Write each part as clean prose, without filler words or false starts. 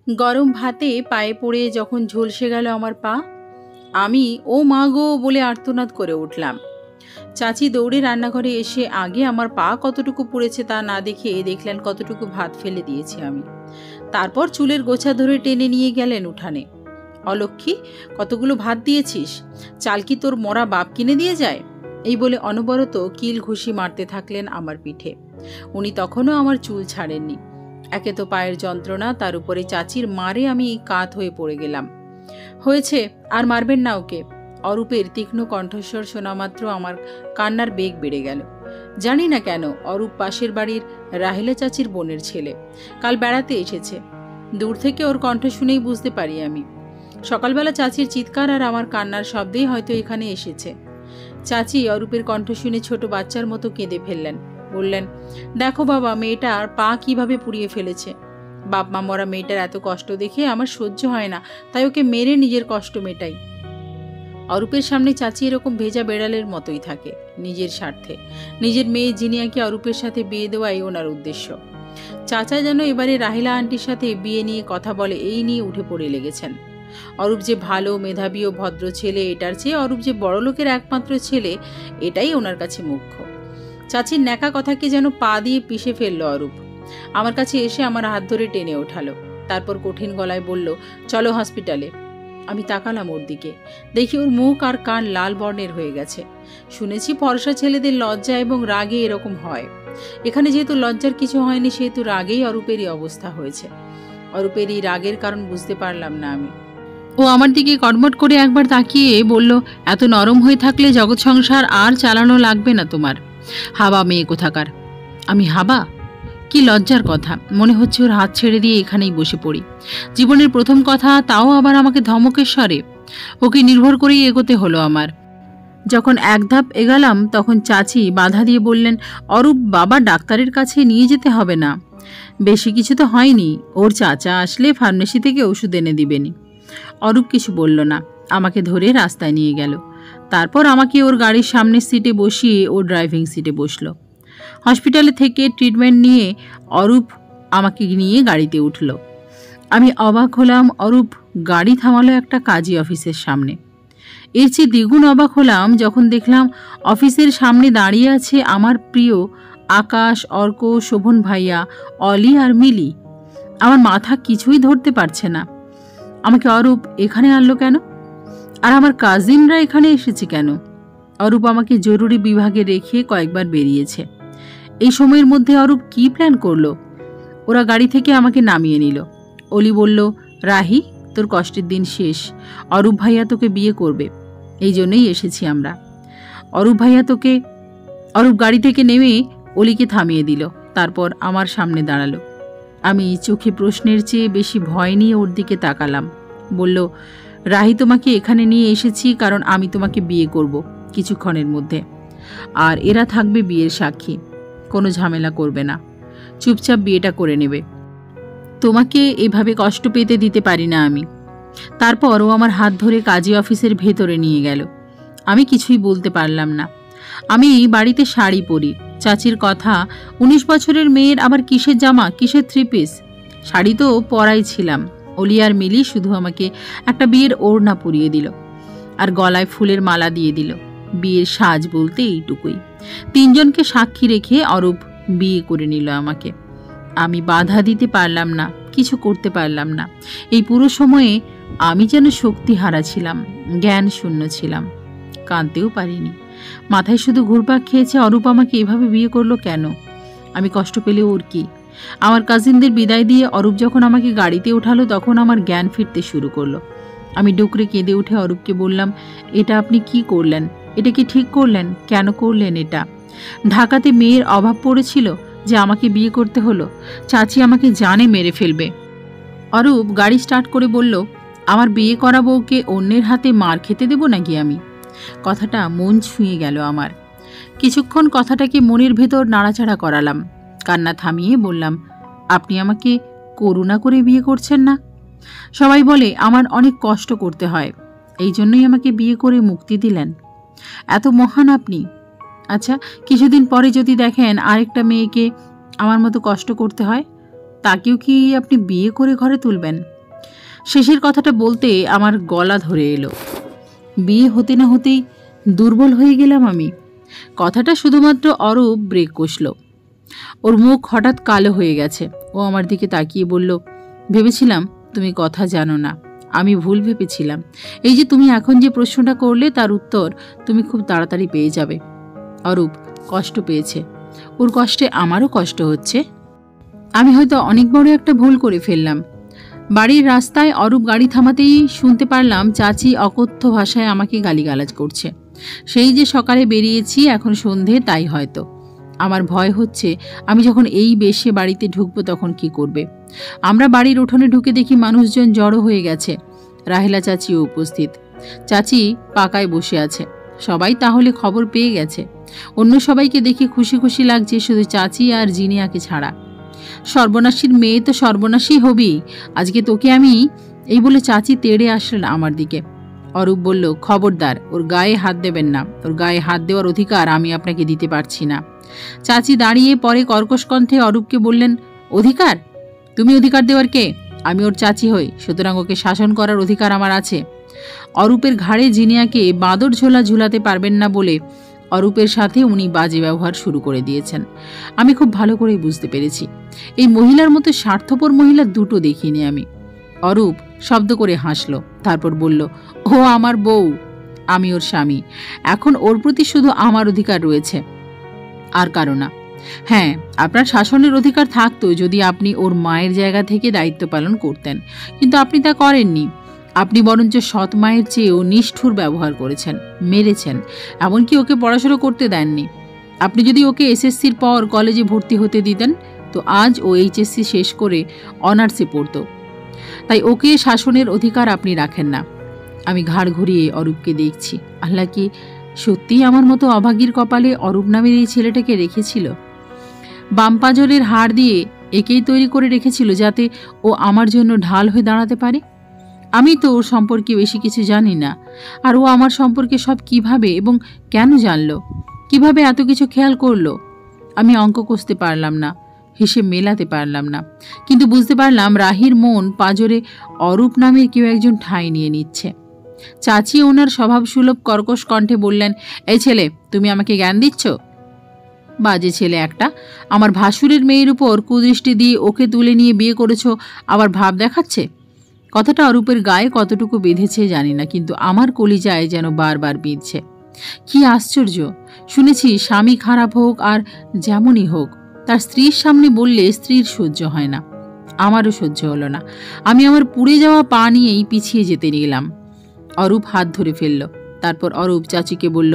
গরম ভাতে পায়ে পড়ে যখন ঝলসে গেল আমার পা, আমি ও মা গো বলে আর্তনাদ করে উঠলাম। চাচি দৌড়ে রান্নাঘরে এসে আগে আমার পা কতটুকু পুড়েছে তা না দেখে দেখলেন কতটুকু ভাত ফেলে দিয়েছি আমি। তারপর চুলের গোছা ধরে টেনে নিয়ে গেলেন উঠানে। অলক্ষ্মী, কতগুলো ভাত দিয়েছিস, চাল কি তোর মরা বাপ কিনে দিয়ে যায়? এই বলে অনবরত কিল ঘুষি মারতে থাকলেন আমার পিঠে। উনি তখনও আমার চুল ছাড়েননি। একে তো পায়ের যন্ত্রণা, তার উপরে চাচির মারে আমি কাত হয়ে পড়ে গেলাম। হয়েছে, আর মারবেন না ওকে। অরূপের তীক্ষ্ণ কণ্ঠস্বর শোনা মাত্র আমার কান্নার বেগ বেড়ে গেল। জানি না কেন, অরূপ পাশের বাড়ির রাহেলা চাচির বোনের ছেলে, কাল বেড়াতে এসেছে। দূর থেকে ওর কণ্ঠ শুনেই বুঝতে পারি আমি। সকালবেলা চাচির চিৎকার আর আমার কান্নার শব্দেই হয়তো এখানে এসেছে। চাচি অরূপের কণ্ঠ শুনে ছোট বাচ্চার মতো কেঁদে ফেললেন। বললেন, দেখো বাবা, মেয়েটার পা কিভাবে পুড়িয়ে ফেলেছে। বাপ মা মরা মেয়েটার এত কষ্ট দেখে আমার সহ্য হয় না, তাই ওকে মেরে নিজের কষ্ট মেটাই। অরূপের সামনে চাচি এরকম ভেজা বেড়ালের মতোই থাকে, নিজের স্বার্থে। নিজের মেয়ে জিনিয়াকে অরূপের সাথে বিয়ে দেওয়াই ওনার উদ্দেশ্য। চাচা যেন এবারে রাহিলা আন্টির সাথে বিয়ে নিয়ে কথা বলে এই নিয়ে উঠে পড়ে লেগেছেন। অরূপ যে ভালো, মেধাবী ও ভদ্র ছেলে, এটার চেয়ে অরূপ যে বড়লোকের একমাত্র ছেলে, এটাই ওনার কাছে মুখ্য। চাচির ন্যাকা কথাকে যেন পা দিয়ে পিষে ফেলল অরূপ। আমার কাছে এসে আমার হাত ধরে টেনে ওঠালো। তারপর কঠিন গলায় বলল, চলো হসপিটালে। আমি তাকালাম ওর দিকে, দেখি ওর মুখ আর কান লাল বর্ণের হয়ে গেছে। শুনেছি ফর্সা ছেলেদের লজ্জা এবং রাগে এরকম হয়। এখানে যেহেতু লজ্জার কিছু হয়নি, সেহেতু রাগেই অরূপেরই অবস্থা হয়েছে। অরূপের এই রাগের কারণ বুঝতে পারলাম না আমি। ও আমার দিকে কটমট করে একবার তাকিয়ে বলল, এত নরম হয়ে থাকলে জগৎ সংসার আর চালানো লাগবে না তোমার। হাবা মেয়ে কোথাকার। আমি হাবা? কি লজ্জার কথা! মনে হচ্ছে ওর হাত ছেড়ে দিয়ে এখানেই বসে পড়ি। জীবনের প্রথম কথা, তাও আবার আমাকে ধমকের স্বরে। ওকে নির্ভর করেই এগোতে হলো আমার। যখন এক ধাপ এগালাম তখন চাচি বাধা দিয়ে বললেন, অরূপ, বাবা ডাক্তারের কাছে নিয়ে যেতে হবে না, বেশি কিছু তো হয়নি, ওর চাচা আসলে ফার্মেসি থেকে ওষুধ এনে দিবেনি। অরূপ কিছু বলল না, আমাকে ধরে রাস্তায় নিয়ে গেল। তারপর আমাকে ওর গাড়ির সামনের সিটে বসিয়ে ও ড্রাইভিং সিটে বসলো। হসপিটালে থেকে ট্রিটমেন্ট নিয়ে অরূপ আমাকে নিয়ে গাড়িতে উঠল। আমি অবাক হলাম, অরূপ গাড়ি থামালো একটা কাজী অফিসের সামনে। এর চেয়ে দ্বিগুণ অবাক হলাম যখন দেখলাম অফিসের সামনে দাঁড়িয়ে আছে আমার প্রিয় আকাশ, অর্ক, শোভন ভাইয়া, অলি আর মিলি। আমার মাথা কিছুই ধরতে পারছে না। আমাকে অরূপ এখানে আনলো কেন? আর আমার কাজিনরা এখানে এসেছে কেন? অরূপ আমাকে জরুরি বিভাগে রেখে কয়েকবার বেরিয়েছে। এই সময়ের মধ্যে অরূপ কি প্ল্যান করলো? ওরা গাড়ি থেকে আমাকে নামিয়ে নিল। অলি বলল, রাহি, তোর কষ্টের দিন শেষ। অরূপ ভাইয়া তোকে বিয়ে করবে, এই জন্যই এসেছি আমরা। অরূপ গাড়ি থেকে নেমে অলিকে থামিয়ে দিল। তারপর আমার সামনে দাঁড়ালো। আমি চোখে প্রশ্নের চেয়ে বেশি ভয় নিয়ে ওর দিকে তাকালাম। বলল, রাহি, তোমাকে এখানে নিয়ে এসেছি কারণ আমি তোমাকে বিয়ে করব কিছুক্ষণের মধ্যে, আর এরা থাকবে বিয়ের সাক্ষী। কোনো ঝামেলা করবে না, চুপচাপ বিয়েটা করে নেবে। তোমাকে এভাবে কষ্ট পেতে দিতে পারি না আমি। তারপর ও আমার হাত ধরে কাজী অফিসের ভেতরে নিয়ে গেল। আমি কিছুই বলতে পারলাম না। আমি বাড়িতে শাড়ি পরি। চাচির কথা, 19 বছরের মেয়ের আবার কিসের জামা, কিসের 3 পিস? শাড়ি তো পরাই ছিলাম। অলি আর মিলি শুধু আমাকে একটা বিয়ের ওড়না পরিয়ে দিল আর গলায় ফুলের মালা দিয়ে দিল। বিয়ের সাজ বলতে এইটুকুই। 3 জনকে সাক্ষী রেখে অরূপ বিয়ে করে নিল আমাকে। আমি বাধা দিতে পারলাম না, কিছু করতে পারলাম না। এই পুরো সময়ে আমি যেন শক্তি হারা ছিলাম, জ্ঞান শূন্য ছিলাম, কাঁদতেও পারিনি। মাথায় শুধু ঘুরপাক খেয়েছে, অরূপ আমাকে এভাবে বিয়ে করলো কেন? আমি কষ্ট পেলে ওর কি? আমার কাজিনদের বিদায় দিয়ে অরূপ যখন আমাকে গাড়িতে ওঠালো তখন আমার জ্ঞান ফিরতে শুরু করলো। আমি ডুকরে কেঁদে উঠে অরূপকে বললাম, এটা আপনি কি করলেন? এটা কি ঠিক করলেন? কেন করলেন এটা? ঢাকাতে মেয়ের অভাব পড়েছিল যে আমাকে বিয়ে করতে হলো? চাচি আমাকে জানে মেরে ফেলবে। অরূপ গাড়ি স্টার্ট করে বলল, আমার বিয়ে করা বউকে অন্যের হাতে মার খেতে দেব নাকি আমি? কথাটা মন ছুঁয়ে গেল আমার। কিছুক্ষণ কথাটাকে মনের ভেতর নাড়াচাড়া করালাম। কান্না থামিয়ে বললাম, আপনি আমাকে করুণা করে বিয়ে করছেন না? সবাই বলে আমার অনেক কষ্ট করতে হয়, এই জন্যই আমাকে বিয়ে করে মুক্তি দিলেন। এত মহান আপনি। আচ্ছা, কিছুদিন পরে যদি দেখেন আরেকটা মেয়েকে আমার মতো কষ্ট করতে হয়, তাকেও কি আপনি বিয়ে করে ঘরে তুলবেন? শেষের কথাটা বলতে আমার গলা ধরে এলো। বিয়ে হতে না হতেই দুর্বল হয়ে গেলাম আমি। কথাটা শুধুমাত্র অরূপ ব্রেক কষল। ওর মুখ হঠাৎ কালো হয়ে গেছে। ও আমার দিকে তাকিয়ে বলল, ভেবেছিলাম তুমি কথা জানো না। আমি ভুল ভেবেছিলাম। এই যে তুমি এখন যে প্রশ্নটা করলে তার উত্তর তুমি খুব তাড়াতাড়ি পেয়ে যাবে। অরূপ কষ্ট পেয়েছে। ওর কষ্টে আমারও কষ্ট হচ্ছে। আমি হয়তো অনেক বড় একটা ভুল করে ফেললাম। বাড়ির রাস্তায় অরূপ গাড়ি থামাতেই শুনতে পারলাম চাচি অকথ্য ভাষায় আমাকে গালিগালাজ করছে। সেই যে সকালে বেরিয়েছি, এখন সন্ধে, তাই হয়তো। আমার ভয় হচ্ছে আমি যখন এই বেশে বাড়িতে ঢুকবো তখন কি করবে। আমরা বাড়ির উঠোনে ঢুকে দেখি মানুষজন জড়ো হয়ে গেছে। রাহেলা চাচিও উপস্থিত। চাচি পাকায় বসে আছে। সবাই তাহলে খবর পেয়ে গেছে। অন্য সবাইকে দেখে খুশি খুশি লাগছে, শুধু চাচি আর জিনিয়াকে ছাড়া। সর্বনাশীর মেয়ে তো সর্বনাশী হবি। আজকে তোকে আমি, এই বলে চাচি তেড়ে আসলেন আমার দিকে। অরূপ বলল, খবরদার, ওর গায়ে হাত দেবেন না। ওর গায়ে হাত দেওয়ার অধিকার আমি আপনাকে দিতে পারছি না। চাচি দাঁড়িয়ে পরে কর্কশ কণ্ঠে অরূপকে বললেন, অধিকার? তুমি অধিকার দেওয়ার কে? আমি ওর চাচি হই, সুতরাং ওকে শাসন করার অধিকার আমার আছে। অরূপের ঘাড়ে জিনিয়াকে বাঁদর ঝোলা ঝুলাতে পারবেন না বলে অরূপের সাথে উনি বাজে ব্যবহার শুরু করে দিয়েছেন। আমি খুব ভালো করেই বুঝতে পেরেছি। এই মহিলার মতো স্বার্থপর মহিলা দুটো দেখিনি আমি। অরূপ শব্দ করে হাসল, তারপর বলল, ও আমার বউ, আমি ওর স্বামী। এখন ওর প্রতি শুধু আমার অধিকার রয়েছে, আর কারো না। হ্যাঁ, আপনার শাসনের অধিকার থাকতো যদি আপনি ওর মায়ের জায়গা থেকে দায়িত্ব পালন করতেন, কিন্তু আপনি তা করেননি। আপনি বরঞ্চ সৎ মায়ের চেয়েও নিষ্ঠুর ব্যবহার করেছেন, মেরেছেন, এমনকি ওকে পড়াশোনা করতে দেননি। আপনি যদি ওকে এসএসসির পর কলেজে ভর্তি হতে দিতেন তো আজ ও এইচএসসি শেষ করে অনার্সে পড়ত। তাই ওকে শাসনের অধিকার আপনি রাখেন না। আমি ঘাড় ঘুরিয়ে অরূপকে দেখছি। আল্লাহ কি সত্যিই আমার মতো অভাগীর কপালে অরূপ নামের এই ছেলেটাকে রেখেছিল? বাম পাঁজরের হাড় দিয়ে একেই তৈরি করে রেখেছিল যাতে ও আমার জন্য ঢাল হয়ে দাঁড়াতে পারে। আমি তো ওর সম্পর্কে বেশি কিছু জানি না, আর ও আমার সম্পর্কে সব কিভাবে এবং কেন জানলো, কিভাবে এত কিছু খেয়াল করলো? আমি অঙ্ক কষতে পারলাম না, হিসেব মেলাতে পারলাম না, কিন্তু বুঝতে পারলাম রাহির মন পাঁজরে অরূপ নামের কেউ একজন ঠাঁই নিয়ে নিচ্ছে। চাচি ওনার স্বভাবসুলভ কর্কশ কণ্ঠে বললেন, এই ছেলে, তুমি আমাকে জ্ঞান দিচ্ছ? বাজে ছেলে একটা। আমার ভাসুরের মেয়ের উপর কুদৃষ্টি দিয়ে ওকে তুলে নিয়ে বিয়ে করেছো, আবার ভাব দেখাচ্ছে। কথাটা অরূপের গায়ে কতটুকু বেঁধেছে জানি না, কিন্তু আমার কলিজায় যেন বারবার বিঁধছে। কি আশ্চর্য! শুনেছি স্বামী খারাপ হোক আর যেমনই হোক, তার স্ত্রীর সামনে বললে স্ত্রীর সহ্য হয় না। আমারও সহ্য হলো না। আমি আমার পুড়ে যাওয়া পা নিয়েই পিছিয়ে যেতে গেলাম। অরূপ হাত ধরে ফেলল। তারপর অরূপ চাচিকে বলল,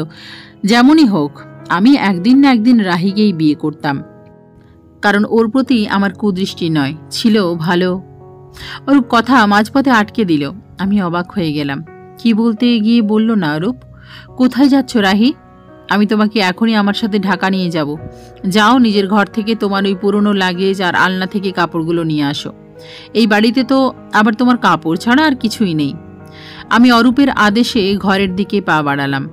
যেমনই হোক, আমি একদিন না একদিন রাহিকেই বিয়ে করতাম, কারণ ওর প্রতি আমার কুদৃষ্টি নয়, ছিল ভালো। অরূপ কথা মাঝপথে আটকে দিল। আমি অবাক হয়ে গেলাম। কি বলতে গিয়ে বলল না, অরূপ, কোথায় যাচ্ছ রাহি? আমি তোমাকে এখনই আমার সাথে ঢাকা নিয়ে যাব। যাও, নিজের ঘর থেকে তোমার ওই পুরনো লাগেজ আর আলনা থেকে কাপড়গুলো নিয়ে আসো। এই বাড়িতে তো আবার তোমার কাপড় ছাড়া আর কিছুই নেই। আমি অরূপের আদেশে ঘরের দিকে পা বাড়ালাম।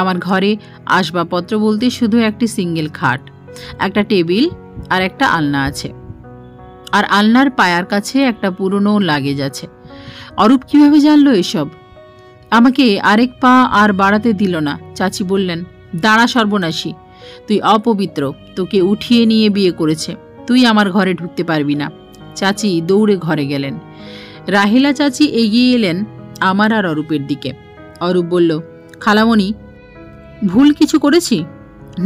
আমার ঘরে আসবাবপত্র বলতে শুধু একটি সিঙ্গেল খাট, একটা টেবিল আর একটা আলনা আছে, আর আলনার পায়ার কাছে একটা পুরনো লাগেজ আছে। অরূপ কিভাবে জানলো এসব? আমাকে আরেক পা আর বাড়াতে দিল না। চাচি বললেন, দাঁড়া সর্বনাশী, তুই অপবিত্র, তোকে উঠিয়ে নিয়ে বিয়ে করেছে, তুই আমার ঘরে ঢুকতে পারবি না। চাচি দৌড়ে ঘরে গেলেন। রাহেলা চাচি এগিয়ে এলেন আমার আর অরূপের দিকে। অরূপ বলল, খালামণি, ভুল কিছু করেছি?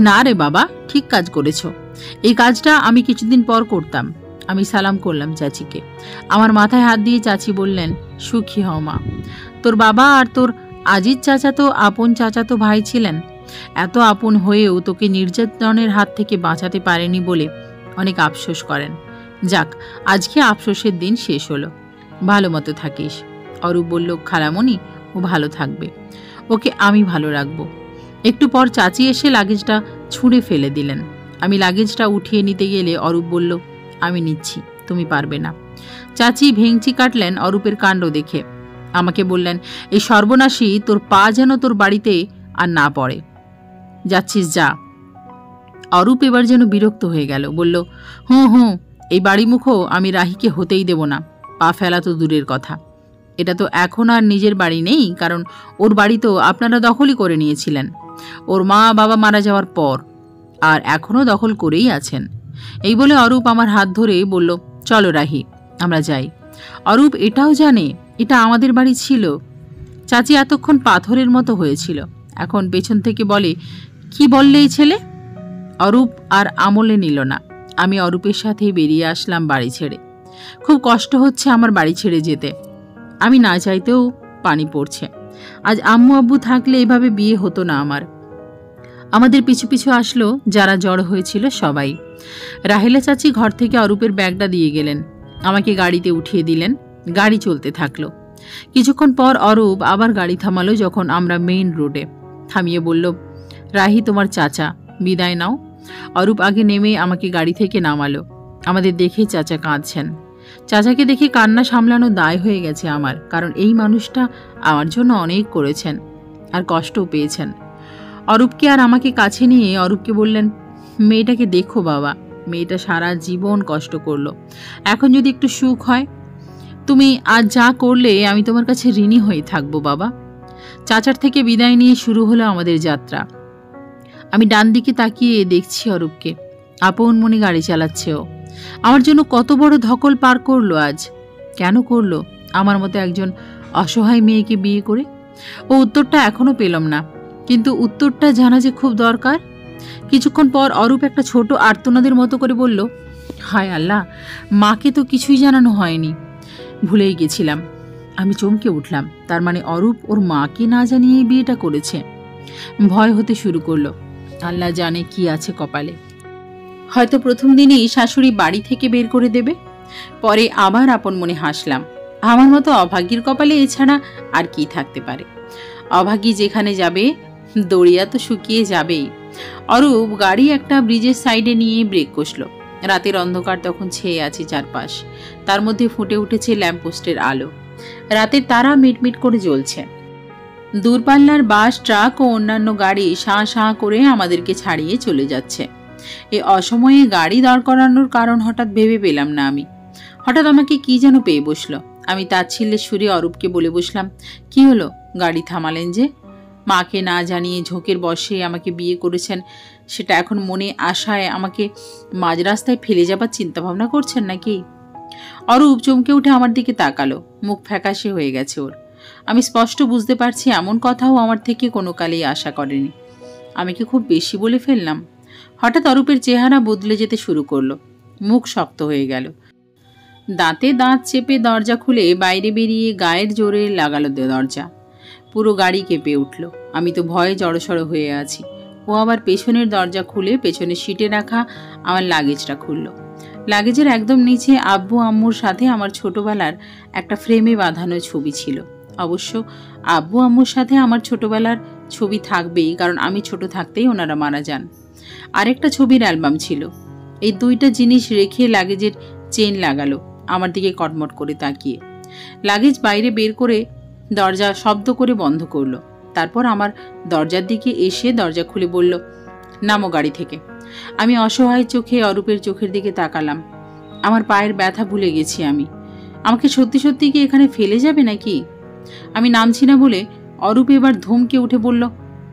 না রে বাবা, ঠিক কাজ করেছ। এই কাজটা আমি কিছুদিন পর করতাম। আমি সালাম করলাম চাচিকে। আমার মাথায় হাত দিয়ে চাচি বললেন, সুখী হও মা। তোর বাবা আর তোর আজিজ চাচা তো আপন চাচাতো ভাই ছিলেন। এত আপন হয়েও তোকে নির্যাতনের হাত থেকে বাঁচাতে পারেনি বলে অনেক আফসোস করেন। যাক, আজকে আফসোসের দিন শেষ হলো। ভালো মতো থাকিস। অরূপ বলল, খালামণি, ও ভালো থাকবে, ওকে আমি ভালো রাখবো। একটু পর চাচি এসে লাগেজটা ছুঁড়ে ফেলে দিলেন। আমি লাগেজটা উঠিয়ে নিতে গেলে অরূপ বলল, আমি নিচ্ছি, তুমি পারবে না। চাচি ভেঙচি কাটলেন অরূপের কাণ্ড দেখে। আমাকে বললেন, এই সর্বনাশী তোর পা যেন তোর বাড়িতে আর না পড়ে। যাচ্ছিস যা। অরূপ এবার যেন বিরক্ত হয়ে গেল, বলল, হুঁ, এই বাড়িমুখো আমি রাহিকে হতেই দেব না। পা ফেলা তো দূরের কথা, এটা তো এখন আর নিজের বাড়ি নেই, কারণ ওর বাড়ি তো আপনারা দখলই করে নিয়েছিলেন ওর মা বাবা মারা যাওয়ার পর, আর এখনও দখল করেই আছেন। এই বলে অরূপ আমার হাত ধরে বলল, চলো রাহি, আমরা যাই। অরূপ এটাও জানে এটা আমাদের বাড়ি ছিল। চাচি এতক্ষণ পাথরের মতো হয়েছিল, এখন পেছন থেকে বলে, কি বললে এই ছেলে? অরূপ আর আমলে নিল না। আমি অরূপের সাথে বেরিয়ে আসলাম বাড়ি ছেড়ে। খুব কষ্ট হচ্ছে আমার বাড়ি ছেড়ে যেতে। আমি না চাইতেও পানি পড়ছে। আজ আম্মু আব্বু থাকলে এভাবে বিয়ে হতো না আমার। আমাদের পিছু পিছু আসলো যারা জড়ো হয়েছিল সবাই। রাহেলা চাচি ঘর থেকে অরূপের ব্যাগটা দিয়ে গেলেন, আমাকে গাড়িতে উঠিয়ে দিলেন। গাড়ি চলতে থাকলো। কিছুক্ষণ পর অরূপ আবার গাড়ি থামালো যখন আমরা মেইন রোডে। থামিয়ে বলল, রাহি তোমার চাচা, বিদায় নাও। অরূপ আগে নেমে আমাকে গাড়ি থেকে নামালো। আমাদের দেখে চাচা কাঁদছেন। চাচাকে দেখে কান্না সামলানো দায় হয়ে গেছে আমার, কারণ এই মানুষটা আমার জন্য অনেক করেছেন আর কষ্টও পেয়েছেন। অরূপকে আর আমাকে কাছে নিয়ে অরূপকে বললেন, মেয়েটাকে দেখো বাবা, মেয়েটা সারা জীবন কষ্ট করলো, এখন যদি একটু সুখ হয়। তুমি আজ যা করলে আমি তোমার কাছে ঋণী হয়ে থাকবো বাবা। চাচার থেকে বিদায় নিয়ে শুরু হলো আমাদের যাত্রা। আমি ডান দিকে তাকিয়ে দেখছি অরূপকে, আপন মনে গাড়ি চালাচ্ছে ও। আমার জন্য কত বড় ধকল পার করলো আজ। কেন করলো আমার মতো একজন অসহায় মেয়েকে বিয়ে করে? ও উত্তরটা এখনো পেলাম না, কিন্তু উত্তরটা জানা যে খুব দরকার। কিছুক্ষণ পর অরূপ একটা ছোট আর্তনাদের মতো করে বলল, হায় আল্লাহ, মাকে তো কিছুই জানানো হয়নি, ভুলেই গেছিলাম। আমি চমকে উঠলাম। তার মানে অরূপ ওর মাকে না জানিয়ে বিয়েটা করেছে। ভয় হতে শুরু করলো। আল্লাহ জানে কি আছে কপালে। হয়তো প্রথম দিনই শাশুড়ি বাড়ি থেকে বের করে দেবে। পরে আবার আপন মনে হাসলাম। আমার মতো অভাগীর কপালে এছাড়া আর কি থাকতে পারে? অভাগী যেখানে যাবে দড়িয়া তো শুকিয়ে যাবেই। অরূপ গাড়ি একটা ব্রিজের সাইডে নিয়ে ব্রেক কষল। রাতের অন্ধকার তখন ছেয়ে আছে চারপাশ, তার মধ্যে ফুটে উঠেছে ল্যাম্পপোস্টের আলো। রাতের তারা মিটমিট করে জ্বলছে। দূরপাল্লার বাস, ট্রাক ও অন্যান্য গাড়ি শাঁ শাঁ করে আমাদেরকে ছাড়িয়ে চলে যাচ্ছে। এ অসময়ে গাড়ি দাঁড় করানোর কারণ হঠাৎ ভেবে পেলাম না আমি। হঠাৎ আমাকে কি যেন পেয়ে বসলো। আমি তাচ্ছিল্যের সুরে অরূপকে বলে বসলাম, কি হলো, গাড়ি থামালেন যে? মাকে না জানিয়ে ঝোঁকের বশে আমাকে বিয়ে করেছেন, সেটা এখন মনে আশায় আমাকে মাঝ রাস্তায় ফেলে যাবার চিন্তাভাবনা করছেন নাকি? অরূপ চমকে উঠে আমার দিকে তাকালো। মুখ ফ্যাকাশে হয়ে গেছে ওর। আমি স্পষ্ট বুঝতে পারছি এমন কথাও আমার থেকে কোনো কালেই আশা করেনি। আমি কি খুব বেশি বলে ফেললাম? হঠাৎ অরূপের চেহারা বদলে যেতে শুরু করলো। মুখ শক্ত হয়ে গেল। দাঁতে দাঁত চেপে দরজা খুলে বাইরে বেরিয়ে গায়ের জোরে লাগালো দরজা। পুরো গাড়ি কেঁপে উঠল। আমি তো ভয়ে জড়সড় হয়ে আছি। ও আবার পেছনের দরজা খুলে পেছনের সিটে রাখা আমার লাগেজটা খুলল। লাগেজের একদম নিচে আব্বু আম্মুর সাথে আমার ছোটবেলার একটা ফ্রেমে বাঁধানো ছবি ছিল। অবশ্য আব্বু আম্মুর সাথে আমার ছোটবেলার ছবি থাকবেই, কারণ আমি ছোট থাকতেই ওনারা মারা যান। আরেকটা ছবির অ্যালবাম ছিল। এই দুইটা জিনিস রেখে লাগেজের চেন লাগালো, আমার দিকে কটমট করে তাকিয়ে। লাগেজ বাইরে বের করে দরজা শব্দ করে বন্ধ করলো। তারপর আমার দরজার দিকে এসে দরজা খুলে বলল, নামো গাড়ি থেকে। আমি অসহায় চোখে অরূপের চোখের দিকে তাকালাম। আমার পায়ের ব্যথা ভুলে গেছি আমি। আমাকে সত্যি সত্যি কি এখানে ফেলে যাবে নাকি? আমি নামছি না বলে অরূপ এবার ধমকে উঠে বলল,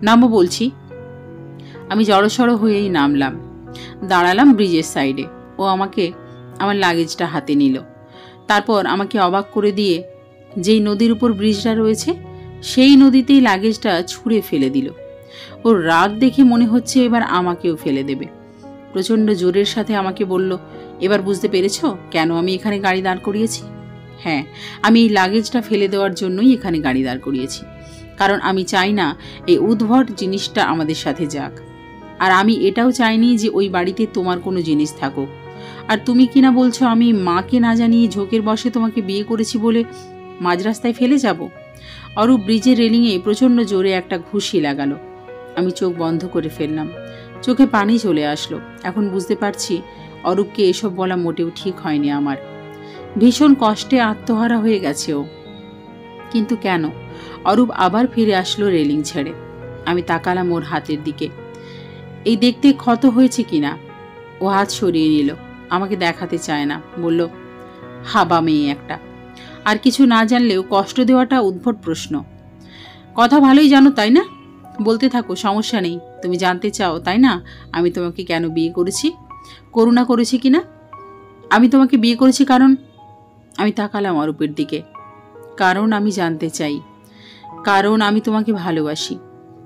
নামো বলছি। আমি জড়সড় হয়েই নামলাম। দাঁড়ালাম ব্রিজের সাইডে। ও আমাকে আমার লাগেজটা হাতে নিল। তারপর আমাকে অবাক করে দিয়ে যেই নদীর উপর ব্রিজটা রয়েছে সেই নদীতেই লাগেজটা ছুঁড়ে ফেলে দিল। ওর রাগ দেখে মনে হচ্ছে এবার আমাকেও ফেলে দেবে। প্রচণ্ড জোরের সাথে আমাকে বলল, এবার বুঝতে পেরেছ কেন আমি এখানে গাড়ি দাঁড় করিয়েছি? হ্যাঁ, আমি এই লাগেজটা ফেলে দেওয়ার জন্যই এখানে গাড়ি দাঁড় করিয়েছি, কারণ আমি চাই না এই উদ্ভট জিনিসটা আমাদের সাথে যাক। আর আমি এটাও চাইনি যে ওই বাড়িতে তোমার কোনো জিনিস থাকুক। আর তুমি কিনা বলছো আমি মাকে না জানিয়ে ঝোঁকের বশে তোমাকে বিয়ে করেছি বলে মাঝ রাস্তায় ফেলে যাব? অরূপ ব্রিজের রেলিংয়ে প্রচণ্ড জোরে একটা ঘুষি লাগালো। আমি চোখ বন্ধ করে ফেললাম। চোখে পানি চলে আসলো। এখন বুঝতে পারছি অরূপকে এসব বলা মোটেও ঠিক হয়নি আমার। ভীষণ কষ্টে আত্মহারা হয়ে গেছে ও। কিন্তু কেন? অরূপ আবার ফিরে আসলো রেলিং ছেড়ে। আমি তাকালাম ওর হাতের দিকে, এই দেখতে ক্ষত হয়েছে কিনা। ও হাত সরিয়ে নিল, আমাকে দেখাতে চায় না, বলল, হাবা মেয়ে একটা। আর কিছু না জানলেও কষ্ট দেওয়াটা উদ্ভট প্রশ্ন। কথা ভালোই জানো তাই না? বলতে থাকো, সমস্যা নেই। তুমি জানতে চাও তাই না আমি তোমাকে কেন বিয়ে করেছি, করুণা করেছি কিনা? আমি তোমাকে বিয়ে করেছি কারণ, আমি তাকালাম অরূপের দিকে, কারণ আমি জানতে চাই, কারণ আমি তোমাকে ভালোবাসি।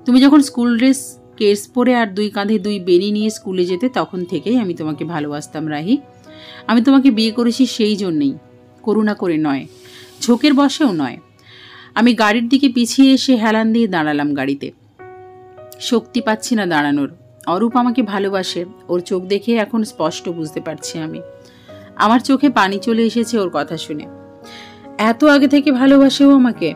তুমি যখন স্কুল ড্রেস কেস পরে আর 2 কাঁধে 2 বেনি নিয়ে স্কুলে যেতে, তখন থেকেই আমি তোমাকে ভালোবাসতাম রাহি। আমি তোমাকে বিয়ে করেছি সেই জন্যেই, করুণা করে নয়, ঝোঁকের বশেও নয়। আমি গাড়ির দিকে পিছিয়ে এসে হেলান দিয়ে দাঁড়ালাম গাড়িতে। শক্তি পাচ্ছি না দাঁড়ানোর। অরূপ আমাকে ভালোবাসে, ওর চোখ দেখে এখন স্পষ্ট বুঝতে পারছি আমি। আমার চোখে পানি চলে এসেছে ওর কথা শুনে। এত আগে থেকে ভালোবাসেও আমাকে।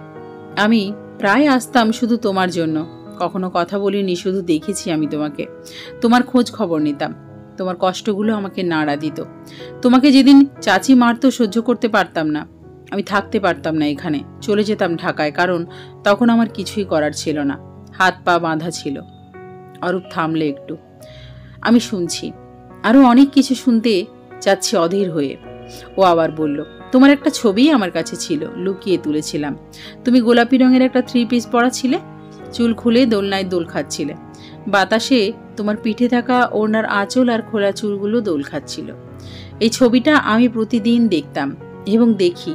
আমি প্রায় আসতাম শুধু তোমার জন্য, কখনো কথা বলিনি, শুধু দেখেছি আমি তোমাকে, তোমার খোঁজ খবর নিতাম, তোমার কষ্টগুলো আমাকে নাড়া দিত। তোমাকে যেদিন চাচি মারতো সহ্য করতে পারতাম না, আমি থাকতে পারতাম না এখানে, চলে যেতাম ঢাকায়, কারণ তখন আমার কিছুই করার ছিল না, হাত পা বাঁধা ছিল। অরূপ থামলে একটু। আমি শুনছি, আরও অনেক কিছু শুনতে চাচ্ছি অধীর হয়ে। ও আবার বলল, তোমার একটা ছবি আমার কাছে ছিল, লুকিয়ে তুলেছিলাম। তুমি গোলাপি রঙের একটা 3 পিস পরা ছিলে, চুল খুলে দোলনায় দোল খাচ্ছিলে, বাতাসে তোমার পিঠে থাকা ওড়নার আঁচল আর খোলা চুলগুলো দোল খাচ্ছিল। এই ছবিটা আমি প্রতিদিন দেখতাম এবং দেখি।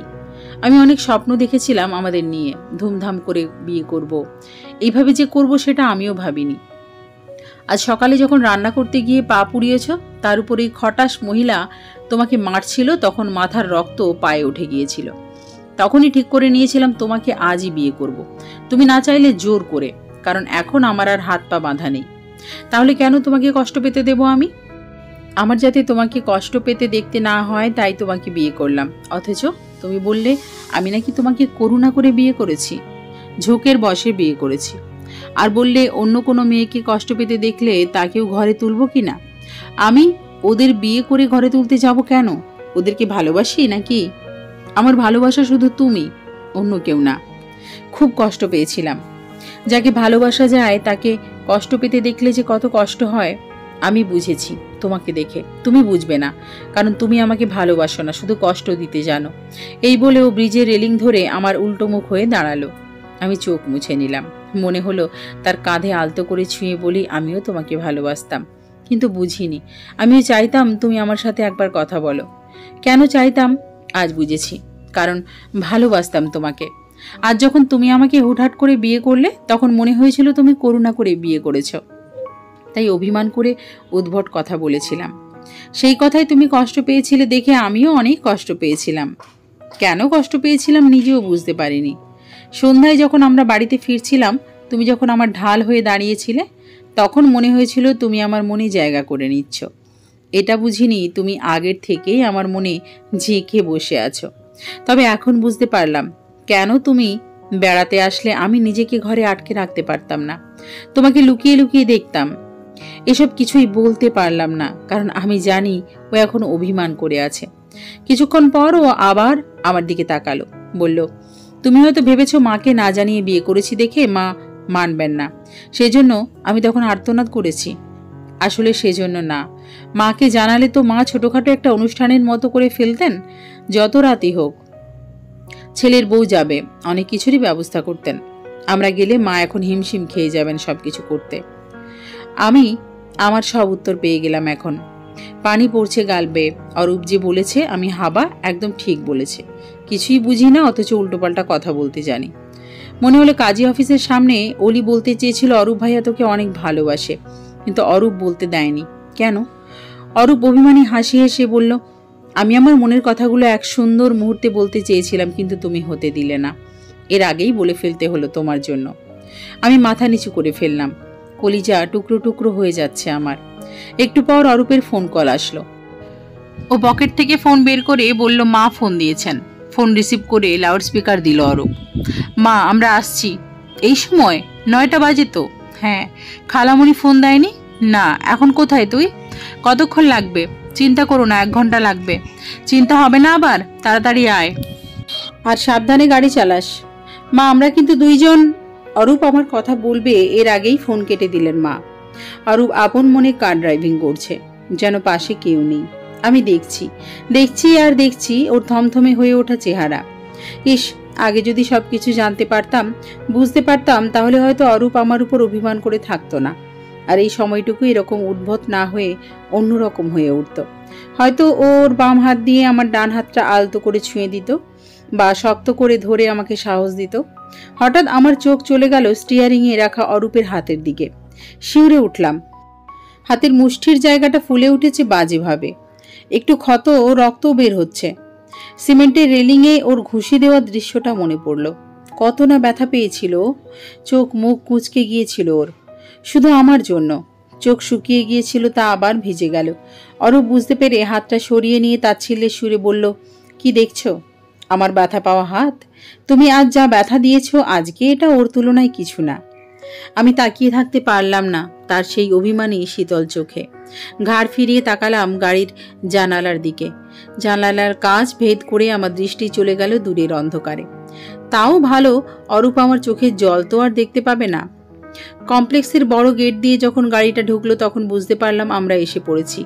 আমি অনেক স্বপ্ন দেখেছিলাম আমাদের নিয়ে, ধুমধাম করে বিয়ে করব, এইভাবে যে করব সেটা আমিও ভাবিনি। আজ সকালে যখন রান্না করতে গিয়ে পা পুড়িয়েছ, তার উপর এই খটাস মহিলা তোমাকে মারছিল, তখন মাথার রক্ত পায়ে উঠে গিয়েছিল। তখনই ঠিক করে নিয়েছিলাম তোমাকে আজই বিয়ে করব, তুমি না চাইলে জোর করে, কারণ এখন আমার আর হাত পা বাঁধা নেই। তাহলে কেন তোমাকে কষ্ট পেতে দেব আমি? আমার যাতে তোমাকে কষ্ট পেতে দেখতে না হয় তাই তোমাকে বিয়ে করলাম। অথচ তুমি বললে আমি নাকি তোমাকে করুণা করে বিয়ে করেছি, ঝোঁকের বশে বিয়ে করেছি। আর বললে অন্য কোনো মেয়েকে কষ্ট পেতে দেখলে তাকেও ঘরে তুলবো কিনা। আমি ওদের বিয়ে করে ঘরে তুলতে যাব কেন? ওদেরকে ভালোবাসি নাকি? আমার ভালোবাসা শুধু তুমি, অন্য কেউ না। খুব কষ্ট পেয়েছিলাম। যাকে ভালোবাসা যায় তাকে কষ্ট পেতে দেখলে যে কত কষ্ট হয় আমি বুঝেছি তোমাকে দেখে। তুমি বুঝবে না, কারণ তুমি আমাকে ভালোবাসো না, শুধু কষ্ট দিতে জানো। এই বলে ও ব্রিজের রেলিং ধরে আমার উল্টো মুখ হয়ে দাঁড়ালো। আমি চোখ মুছে নিলাম। মনে হলো তার কাঁধে আলতো করে ছুঁয়ে বলি, আমিও তোমাকে ভালোবাসতাম, কিন্তু বুঝিনি। আমিও চাইতাম তুমি আমার সাথে একবার কথা বলো। কেন চাইতাম আজ বুঝেছি, কারণ ভালোবাসতাম তোমাকে। আজ যখন তুমি আমাকে হুটহাট করে বিয়ে করলে, তখন মনে হয়েছিল তুমি করুণা করে বিয়ে করেছ, তাই অভিমান করে উদ্ভট কথা বলেছিলাম। সেই কথায় তুমি কষ্ট পেয়েছিলে দেখে আমিও অনেক কষ্ট পেয়েছিলাম। কেন কষ্ট পেয়েছিলাম নিজেও বুঝতে পারিনি। সন্ধ্যায় যখন আমরা বাড়িতে ফিরছিলাম, তুমি যখন আমার ঢাল হয়ে দাঁড়িয়েছিলে, তখন মনে হয়েছিল তুমি আমার মনে জায়গা করে নিচ্ছ। এটা বুঝিনি তুমি আগের থেকেই আমার মনে ঝেঁকে বসে আছো। তবে এখন বুঝতে পারলাম কেন তুমি বেড়াতে আসলে আমি নিজেকে ঘরে আটকে রাখতে পারতাম না, তোমাকে লুকিয়ে লুকিয়ে দেখতাম। এসব কিছুই বলতে পারলাম না, কারণ আমি জানি ও এখন অভিমান করে আছে। কিছুক্ষণ পর ও আবার আমার দিকে তাকালো, বলল, তুমি হয়তো ভেবেছো মাকে না জানিয়ে বিয়ে করেছি দেখে মা মানবেন না, সেজন্য আমি তখন আর্তনাদ করেছি। আসলে সেজন্য না, মাকে জানালে তো মা ছোটখাটো একটা অনুষ্ঠানের মতো করে ফেলতেন, যত রাতই হোক। ছেলের বউ যাবে, অনেক কিছুরই ব্যবস্থা করতেন। আমরা গেলে মা এখন হিমশিম খেয়ে যাবেন সবকিছু করতে। আমি আমার সব উত্তর পেয়ে গেলাম এখন। পানি পড়ছে গাল বেয়ে। অরূপ যে বলেছে আমি হাবা, একদম ঠিক বলেছে। কিছুই বুঝি না, অথচ উল্টোপাল্টা কথা বলতে জানি। মনে হলো কাজী অফিসের সামনে অলি বলতে চেয়েছিল অরূপ ভাইয়া তোকে অনেক ভালোবাসে, কিন্তু অরূপ বলতে দেয়নি। কেন? অরূপ অভিমানী হাসি হেসে বলল, আমি আমার মনের কথাগুলো এক সুন্দর মুহূর্তে বলতে চেয়েছিলাম, কিন্তু তুমি হতে দিলে না। এর আগেই বলে ফেলতে হলো তোমার জন্য। আমি মাথা নিচু করে ফেললাম। কলিজা টুকরো টুকরো হয়ে যাচ্ছে আমার। একটু পর অরূপের ফোন কল আসলো। ও পকেট থেকে ফোন বের করে বলল, মা ফোন দিয়েছেন। ফোন রিসিভ করে লাউডস্পিকার দিল অরূপ। মা, আমরা আসছি। এই সময়? 9টা বাজে তো। হ্যাঁ। খালামণি ফোন দেয়নি? না। এখন কোথায় তুই? কতক্ষণ লাগবে? চিন্তা করো না, 1 ঘন্টা লাগবে। চিন্তা হবে না আবার, তাড়াতাড়ি আয় আর সাবধানে গাড়ি চালাস। মা, আমরা কিন্তু 2 জন। অরূপ আমার কথা বলবে এর আগেই ফোন কেটে দিলেন মা। অরূপ আপন মনে কার ড্রাইভিং করছে, যেন পাশে কেউ নেই। আমি দেখছি আর দেখছি ওর থমথমে হয়ে ওঠা চেহারা। ইস, আগে যদি সবকিছু জানতে পারতাম, বুঝতে পারতাম, তাহলে হয়তো অরূপ আমার উপর অভিমান করে থাকতো না, আর এই সময়টুকু এরকম উদ্ভট না হয়ে অন্যরকম হয়ে উঠত। হয়তো ওর বাম হাত দিয়ে আমার ডান হাতটা আলতো করে ছুঁয়ে দিত বা শক্ত করে ধরে আমাকে সাহস দিত। হঠাৎ আমার চোখ চলে গেল স্টিয়ারিংয়ে রাখা অরূপের হাতের দিকে। শিউরে উঠলাম। হাতের মুষ্টির জায়গাটা ফুলে উঠেছে বাজেভাবে, একটু ক্ষত ও রক্তও বের হচ্ছে। সিমেন্টের রেলিংয়ে ওর ঘুষি দেওয়ার দৃশ্যটা মনে পড়ল। কত না ব্যথা পেয়েছিল, চোখ মুখ কুঁচকে গিয়েছিল ওর, শুধু আমার জন্য। চোখ শুকিয়ে গিয়েছিল, তা আবার ভিজে গেল। অরূপ বুঝতে পেরে হাতটা সরিয়ে নিয়ে তাচ্ছিল্যের সুরে বলল, কি দেখছো? আমার ব্যথা পাওয়া হাত? তুমি আজ যা ব্যথা দিয়েছ, আজকে এটা ওর তুলনায় কিছু না। আমি তাকিয়ে থাকতে পারলাম না তার সেই অভিমানী শীতল চোখে। ঘাড় ফিরিয়ে তাকালাম গাড়ির জানালার দিকে। জানালার কাঁচ ভেদ করে আমার দৃষ্টি চলে গেল দূরের অন্ধকারে। তাও ভালো, অরূপ আমার চোখের জল তো আর দেখতে পাবে না। কমপ্লেক্সের বড় গেট দিয়ে যখন গাড়িটা ঢুকলো তখন বুঝতে পারলাম আমরা এসে পড়েছি।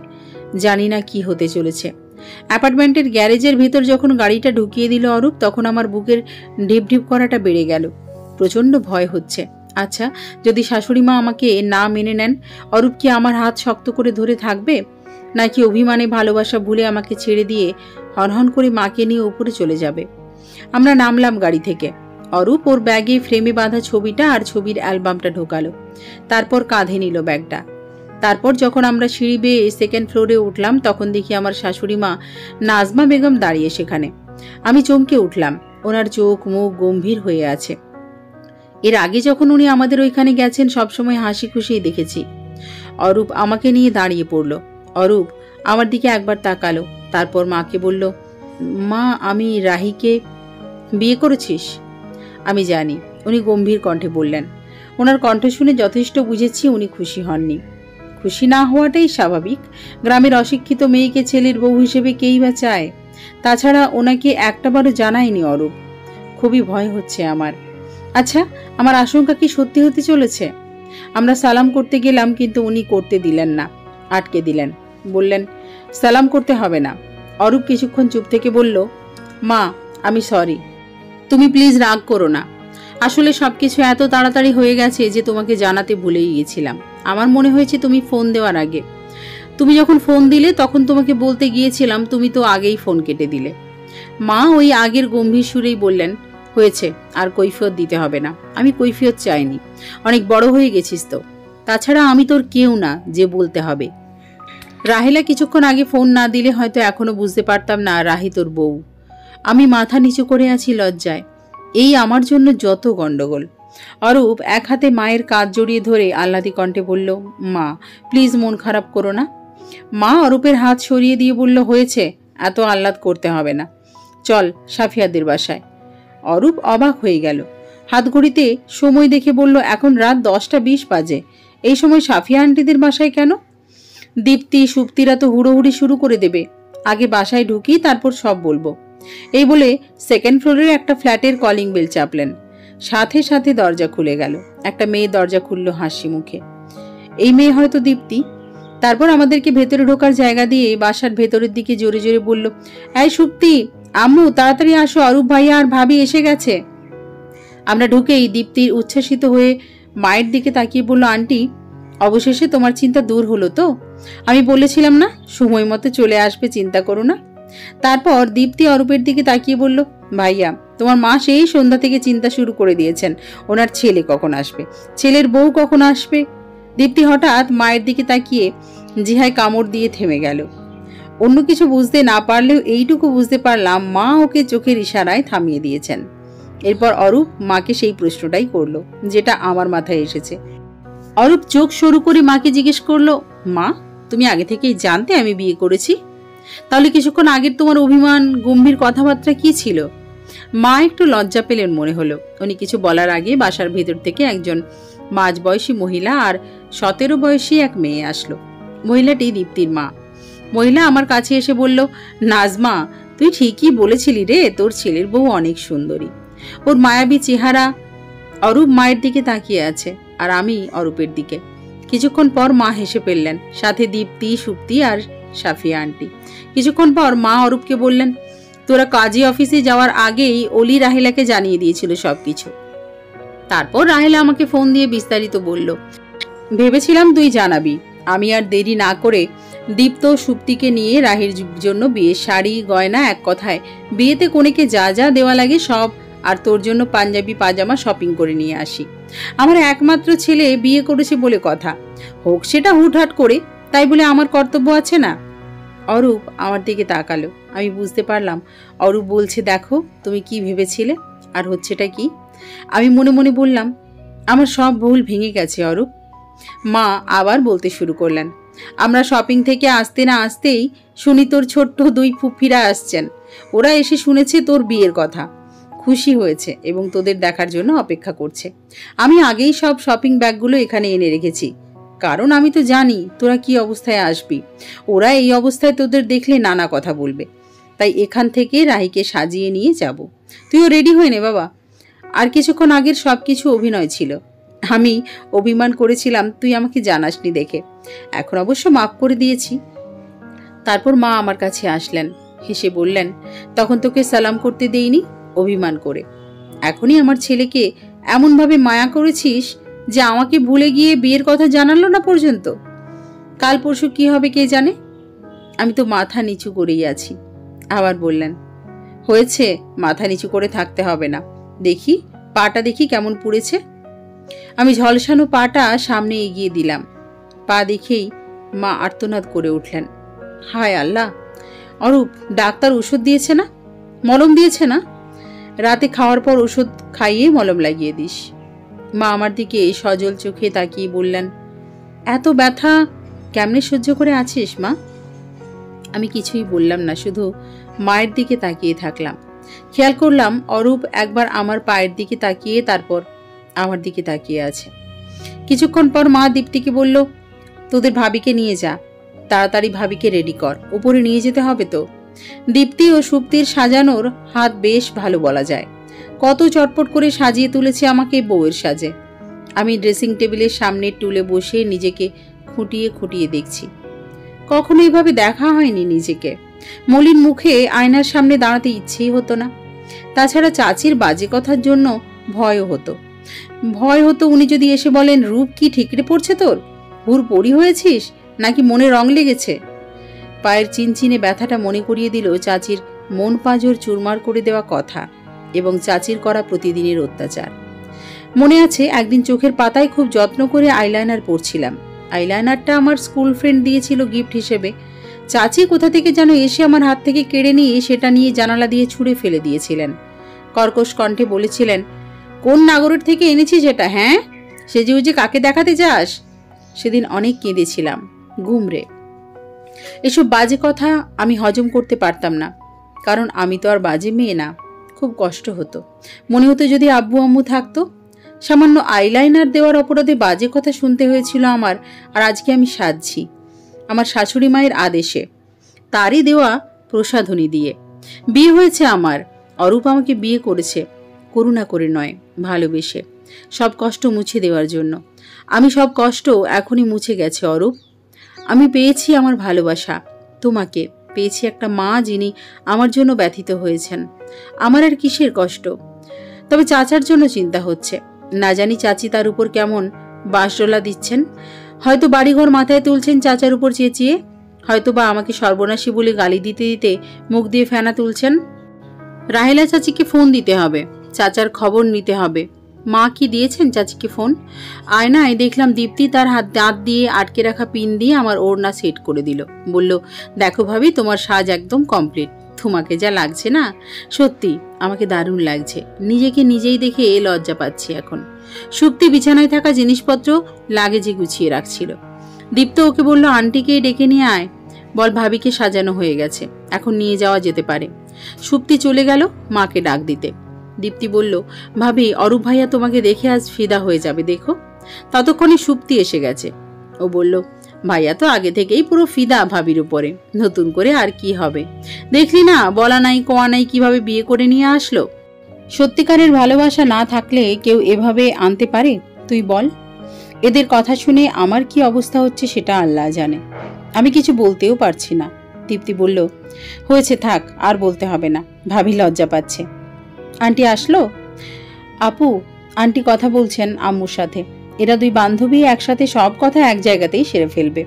জানি না কি হতে চলেছে। অ্যাপার্টমেন্টের গ্যারেজের ভেতর যখন গাড়িটা ঢুকিয়ে দিল অরূপ, তখন আমার বুকের ঢিপ ঢিপ করাটা বেড়ে গেল। প্রচণ্ড ভয় হচ্ছে। আচ্ছা, যদি শাশুড়ি মা আমাকে না মেনে নেন, অরূপ কি আমার হাত শক্ত করে ধরে থাকবে, নাকি অভিমানে ভালোবাসা ভুলে আমাকে ছেড়ে দিয়ে হনহন করে মাকে নিয়ে উপরে চলে যাবে? আমরা নামলাম গাড়ি থেকে। অরূপ ওর ব্যাগে ফ্রেমে বাঁধা ছবিটা আর ছবির অ্যালবামটা ঢোকালো, তারপর কাঁধে নিল ব্যাগটা। তারপর যখন আমরা সিঁড়ি বেয়ে সেকেন্ড ফ্লোরে উঠলাম, তখন দেখি আমার শাশুড়ি মা নাজমা বেগম দাঁড়িয়ে সেখানে। আমি চমকে উঠলাম। ওনার চোখ মুখ গম্ভীর হয়ে আছে। এর আগে যখন উনি আমাদের ওইখানে গেছেন সবসময় হাসি খুশিই দেখেছি। অরূপ আমাকে নিয়ে দাঁড়িয়ে পড়ল। অরূপ আমার দিকে একবার তাকালো, তারপর মাকে বলল, মা, আমি রাহিকে। বিয়ে করেছিস? আমি জানি, উনি গম্ভীর কণ্ঠে বললেন। ওনার কণ্ঠ শুনে যথেষ্ট বুঝেছি উনি খুশি হননি। খুশি না হওয়াটাই স্বাভাবিক। গ্রামের অশিক্ষিত মেয়েকে ছেলের বউ হিসেবে কেই বা চায়? তাছাড়া ওনাকে একটাবারও জানায়নি অরূপ। খুবই ভয় হচ্ছে আমার। আচ্ছা, আমার আশঙ্কা কি সত্যি হতে চলেছে? আমরা সালাম করতে গেলাম, কিন্তু উনি করতে দিলেন না, আটকে দিলেন। বললেন, সালাম করতে হবে না। অরূপ কিছুক্ষণ চুপ থেকে বলল, মা, আমি সরি, তুমি প্লিজ রাগ করো না। আসলে সবকিছু এত তাড়াতাড়ি হয়ে গেছে যে তোমাকে জানাতে ভুলেই গিয়েছিলাম। আমার মনে হয়েছে তুমি ফোন দেওয়ার আগে। তুমি যখন ফোন দিলে তখন তোমাকে বলতে গিয়েছিলাম, তুমি তো আগেই ফোন কেটে দিলে। মা ওই আগের গম্ভীর সুরেই বললেন, হয়েছে, আর কৈফিয়ত দিতে হবে না। আমি কৈফিয়ত চাইনি, অনেক বড় হয়ে গেছিস তো। তাছাড়া আমি তোর কেউ না যে বলতে হবে। রাহেলা কিছুক্ষণ আগে ফোন না দিলে হয়তো এখনো বুঝতে পারতাম না রাহি তোর বউ। আমি মাথা নিচু করে আছি লজ্জায়। এই আমার জন্য যত গন্ডগোল। অরূপ এক হাতে মায়ের কাঁধ জড়িয়ে ধরে আহ্লাদি কণ্ঠে বলল, মা প্লিজ মন খারাপ করো না। মা অরূপের হাত সরিয়ে দিয়ে বলল, হয়েছে, এত আহ্লাদ করতে হবে না, চল সাফিয়াদের বাসায়। অরূপ অবাক হয়ে গেল। হাত ঘড়িতে সময় দেখে বলল, এখন রাত 10টা 20 বাজে, এই সময় সাফিয়া আন্টিদের বাসায় কেন? দীপ্তি সুপ্তিরা তো হুড়োহুড়ি শুরু করে দেবে। আগে বাসায় ঢুকি, তারপর সব বলবো। এই বলে সেকেন্ড ফ্লোরের একটা ফ্ল্যাটের কলিং বেল চাপলেন। সাথে সাথে দরজা খুলে গেল। একটা মেয়ে দরজা খুলল হাসি মুখে। এই মেয়ে হয়তো দীপ্তি। তারপর আমাদেরকে ভেতরে ঢোকার জায়গা দিয়ে বাসার ভেতরের দিকে জোরে জোরে বলল, এই সুপ্তি, আম্মু তাড়াতাড়ি আসো, অরূপ ভাইয়া আর ভাবি এসে গেছে। আমরা ঢুকেই দীপ্তির উচ্ছ্বাসিত হয়ে মায়ের দিকে তাকিয়ে বলল, আন্টি, অবশেষে তোমার চিন্তা দূর হলো তো? আমি বলেছিলাম না সময় মতো চলে আসবে, চিন্তা করো না। তারপর দীপ্তি অরূপের দিকে তাকিয়ে বলল, ভাইয়া, তোমার মা সেই সন্ধ্যা থেকে চিন্তা শুরু করে দিয়েছেন, ওনার ছেলে কখন আসবে, ছেলের বউ কখন আসবে। দীপ্তি হঠাৎ মায়ের দিকে তাকিয়ে জিহায় কামড় দিয়ে থেমে গেল। অন্য কিছু বুঝতে না পারলেও এইটুকু বুঝতে পারলাম মা ওকে চোখের ইশারায় থামিয়ে দিয়েছেন। এরপর অরূপ মাকে সেই প্রশ্নটাই করলো যেটা আমার মাথায় এসেছে। অরূপ চোখ সরু করে মাকে জিজ্ঞেস করলো, মা, তুমি আগে থেকেই জানতে আমি বিয়ে করেছি? তাহলে কিছুক্ষণ আগের তোমার অভিমান গম্ভীর কথাবার্তা কি ছিল? মা একটু লজ্জা পেলেন মনে হলো। উনি কিছু বলার আগে বাসার ভেতর থেকে একজন মাঝবয়সী মহিলা আর 17 বয়সী এক মেয়ে আসলো। মহিলাটি দীপ্তির মা। মহিলা আমার কাছে এসে বলল, নাজমা, তুই ঠিকই বলেছিলি রে, তোর ছেলের বউ অনেক সুন্দরী, ওর মায়াবী চেহারা। অরূপ মায়ের দিকে তাকিয়ে আছে আর আমি অরূপের দিকে। কিছুক্ষণ পর মা হেসে ফেললেন, সাথে দীপ্তি, সুপ্তি আর সাফিয়া আন্টি। কিছুক্ষণ পর মা অরূপকে বললেন, তোরা কাজী অফিসে যাওয়ার আগেই অলি রাহেলাকে জানিয়ে দিয়েছিল সবকিছু। তারপর রাহেলা আমাকে ফোন দিয়ে বিস্তারিত বলল। ভেবেছিলাম তুই জানাবি। আমি আর দেরি না করে দীপ্ত সুপ্তিকে নিয়ে রাহির জন্য বিয়ের শাড়ি গয়না, এক কথায় বিয়েতে কনেকে যা যা দেওয়া লাগে সব, আর তোর জন্য পাঞ্জাবি পাজামা শপিং করে নিয়ে আসি। আমার একমাত্র ছেলে বিয়ে করেছে বলে কথা, হোক সেটা হুটহাট করে, তাই বলে আমার কর্তব্য আছে না। অরূপ আমার দিকে তাকালো। আমি বুঝতে পারলাম অরূপ বলছে, দেখো তুমি কি ভেবেছিলে আর হচ্ছেটা কি। আমি মনে মনে বললাম, আমার সব ভুল ভেঙে গেছে অরূপ। মা আবার বলতে শুরু করলেন, আমরা শপিং থেকে আসতে না আসতেই শুনি তোর ছোট্ট 2 ফুফিরা আসছেন। ওরা এসে শুনেছে তোর বিয়ের কথা, খুশি হয়েছে এবং তোদের দেখার জন্য অপেক্ষা করছে। আমি আগেই সব শপিং ব্যাগগুলো এখানে এনে রেখেছি, কারণ আমি তো জানি তোরা কি অবস্থায় আসবি। ওরা এই অবস্থায় তোদের দেখলে নানা কথা বলবে, তাই এখান থেকে রাহিকে সাজিয়ে নিয়ে যাব। তুইও রেডি হয়ে নে বাবা। আর কিছুক্ষণ আগের সব কিছু অভিনয় ছিল। আমি অভিমান করেছিলাম তুই আমাকে জানাসনি দেখে, এখন অবশ্য মাফ করে দিয়েছি। তারপর মা আমার কাছে আসলেন, হেসে বললেন, তখন তোকে সালাম করতে দেইনি অভিমান করে, এখনই আমার ছেলেকে এমনভাবে মায়া করেছিস যে আমাকে ভুলে গিয়ে বিয়ের কথা জানালো না পর্যন্ত। কাল পরশু কি হবে কে জানে। আমি তো মাথা নিচু করেই আছি। আবার বললেন, হয়েছে, মাথা নিচু করে থাকতে হবে না। দেখি পাটা দেখি কেমন পুড়েছে। আমি ঝলসানো পাটা সামনে এগিয়ে দিলাম। পা দেখেই মা আর্তনাদ করে উঠলেন, হায় আল্লাহ! অরূপ, ডাক্তার ওষুধ দিয়েছে না? মলম দিয়েছে না? রাতে খাওয়ার পর ওষুধ খাইয়ে মলম লাগিয়ে দিস। মা আমার দিকে সজল চোখে তাকিয়ে বললেন, এত ব্যথা কেমনে সহ্য করে আছিস মা? আমি কিছুই বললাম না, শুধু মায়ের দিকে তাকিয়ে থাকলাম। খেয়াল করলাম অরূপ একবার আমার পায়ের দিকে তাকিয়ে তারপর আমার দিকে তাকিয়ে আছে। কিছুক্ষণ পর মা দীপ্তিকে বলল, তোদের ভাবিকে নিয়ে যা, তাড়াতাড়ি ভাবিকে রেডি কর, উপরে নিয়ে যেতে হবে তো। দীপ্তি ও সুপ্তির সাজানোর হাত বেশ ভালো বলা যায়। কত চটপট করে সাজিয়ে তুলেছে আমাকে বউয়ের সাজে। আমি ড্রেসিং টেবিলের সামনের টুলে বসে নিজেকে খুঁটিয়ে খুঁটিয়ে দেখছি। কখনো এভাবে দেখা হয়নি নিজেকে। মলিন মুখে আয়নার সামনে দাঁড়াতে ইচ্ছেই হতো না। তাছাড়া চাচির বাজে কথার জন্য ভয়ও হতো। ভয় হতো উনি যদি এসে বলেন, রূপ কি ঠিকরে পড়ছে তোর? হুর পরি হয়েছিস নাকি মনে রং লেগেছে? পায়ের চিনচিনে ব্যথাটা মনে করিয়ে দিল চাচির মন পাঁজর চুরমার করে দেওয়া কথা এবং চাচির করা প্রতিদিনের অত্যাচার। মনে আছে একদিন চোখের পাতায় খুব যত্ন করে আইলাইনার পরছিলাম। আইলাইনারটা আমার স্কুল ফ্রেন্ড দিয়েছিল গিফট হিসেবে। চাচি কোথা থেকে যেন এসে আমার হাত থেকে কেড়ে নিয়ে সেটা নিয়ে জানালা দিয়ে ছুঁড়ে ফেলে দিয়েছিলেন। কর্কশ কণ্ঠে বলেছিলেন, কোন নাগরের থেকে এনেছিস এটা? হ্যাঁ, সেজে উজে কাকে দেখাতে যাস? সেদিন অনেক কেঁদেছিলাম গুমরে। এসব বাজে কথা আমি হজম করতে পারতাম না, কারণ আমি তো আর বাজে মেয়ে না। খুব কষ্ট হতো। মনে হতো যদি আব্বু আম্মু থাকতো। সামান্য আইলাইনার দেওয়ার অপরাধে বাজে কথা শুনতে হয়েছিল আমার, আর আজকে আমি সাজছি আমার শাশুড়ি মায়ের আদেশে, তারই দেওয়া প্রসাধনী দিয়ে। বিয়ে হয়েছে আমার। অরূপ আমাকে বিয়ে করেছে করুণা করে নয়, ভালোবেসে, সব কষ্ট মুছে দেওয়ার জন্য। আমি সব কষ্ট এখনই মুছে গেছে অরূপ। আমি পেয়েছি আমার ভালোবাসা, তোমাকে পেয়েছি, একটা মা যিনি আমার জন্য ব্যথিত হয়েছেন। আমার আর কিসের কষ্ট? তবে চাচার জন্য চিন্তা হচ্ছে। না জানি চাচি তার উপর কেমন বাঁশডোলা দিচ্ছেন। হয়তো বাড়িঘর মাথায় তুলছেন চাচার উপর চেঁচিয়ে, হয়তো বা আমাকে সর্বনাশী বলে গালি দিতে দিতে মুখ দিয়ে ফেনা তুলছেন। রাহেলা চাচিকে ফোন দিতে হবে, চাচার খবর নিতে হবে। মা কি দিয়েছেন চাচিকে ফোন? আয়নায় দেখলাম দীপ্তি তার দাঁত দিয়ে আটকে রাখা পিন দিয়ে আমার ওড়না সেট করে দিল। বলল, দেখো ভাবি, তোমার সাজ একদম কমপ্লিট। তোমাকে যা লাগছে না, সত্যি আমাকে দারুণ লাগছে। নিজেকে নিজেই দেখে লজ্জা পাচ্ছি এখন। সুপ্তি বিছানায় থাকা জিনিসপত্র লাগেজে গুছিয়ে রাখছিল। দীপ্ত ওকে বলল, আন্টিকে ডেকে নিয়ে আয়, বল ভাবিকে সাজানো হয়ে গেছে, এখন নিয়ে যাওয়া যেতে পারে। সুপ্তি চলে গেল মাকে ডাক দিতে। দীপ্তি বলল, ভাবি, অরূপ ভাইয়া তোমাকে দেখে আজ ফিদা হয়ে যাবে দেখো। ততক্ষণে সুপ্তি এসে গেছে। ও বলল, ভাইয়া তো আগে থেকেই পুরো ফিদা ভাবির উপরে, নতুন করে আর কি হবে? দেখলি না, বলা নাই কোয়া নাই কিভাবে বিয়ে করে নিয়ে আসলো। সত্যিকারের ভালোবাসা না থাকলে কেউ এভাবে আনতে পারে? তুই বল। এদের কথা শুনে আমার কি অবস্থা হচ্ছে সেটা আল্লাহ জানে। আমি কিছু বলতেও পারছি না। দীপ্তি বলল, হয়েছে থাক, আর বলতে হবে না, ভাবি লজ্জা পাচ্ছে। আন্টি আসলো? আপু, আন্টি কথা বলছেন আম্মুর সাথে। এরা দুই বান্ধবী একসাথে সব কথা এক জায়গাতেই সেরে ফেলবে।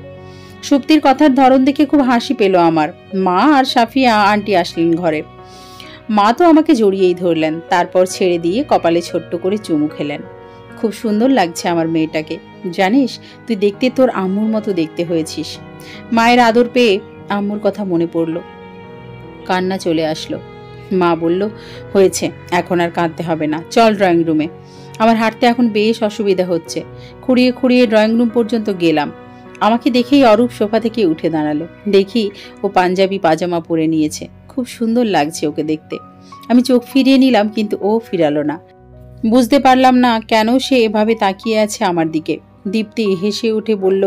সুপ্তির কথার ধরন দেখে খুব হাসি পেল আমার। মা আর সাফিয়া আন্টি আসলেন ঘরে। মা তো আমাকে জড়িয়েই ধরলেন, তারপর ছেড়ে দিয়ে কপালে ছোট্ট করে চুমু খেলেন। খুব সুন্দর লাগছে আমার মেয়েটাকে, জানিস তুই দেখতে তোর আম্মুর মতো দেখতে হয়েছিস। মায়ের আদর পেয়ে আম্মুর কথা মনে পড়ল, কান্না চলে আসলো। মা বলল, হয়েছে, এখন আর কাঁদতে হবে না, চল ড্রয়িং রুমে। আমার হাঁটতে এখন বেশ অসুবিধা হচ্ছে। খুঁড়িয়ে খুঁড়িয়ে ড্রয়িং রুম পর্যন্ত গেলাম। আমাকে দেখেই অরূপ সোফা থেকে উঠে দাঁড়ালো। দেখি ও পাঞ্জাবি পাজামা পরে নিয়েছে, খুব সুন্দর লাগছে ওকে দেখতে। আমি চোখ ফিরিয়ে নিলাম, কিন্তু ও ফিরালো না। বুঝতে পারলাম না কেন সে এভাবে তাকিয়ে আছে আমার দিকে। দীপ্তি হেসে উঠে বলল,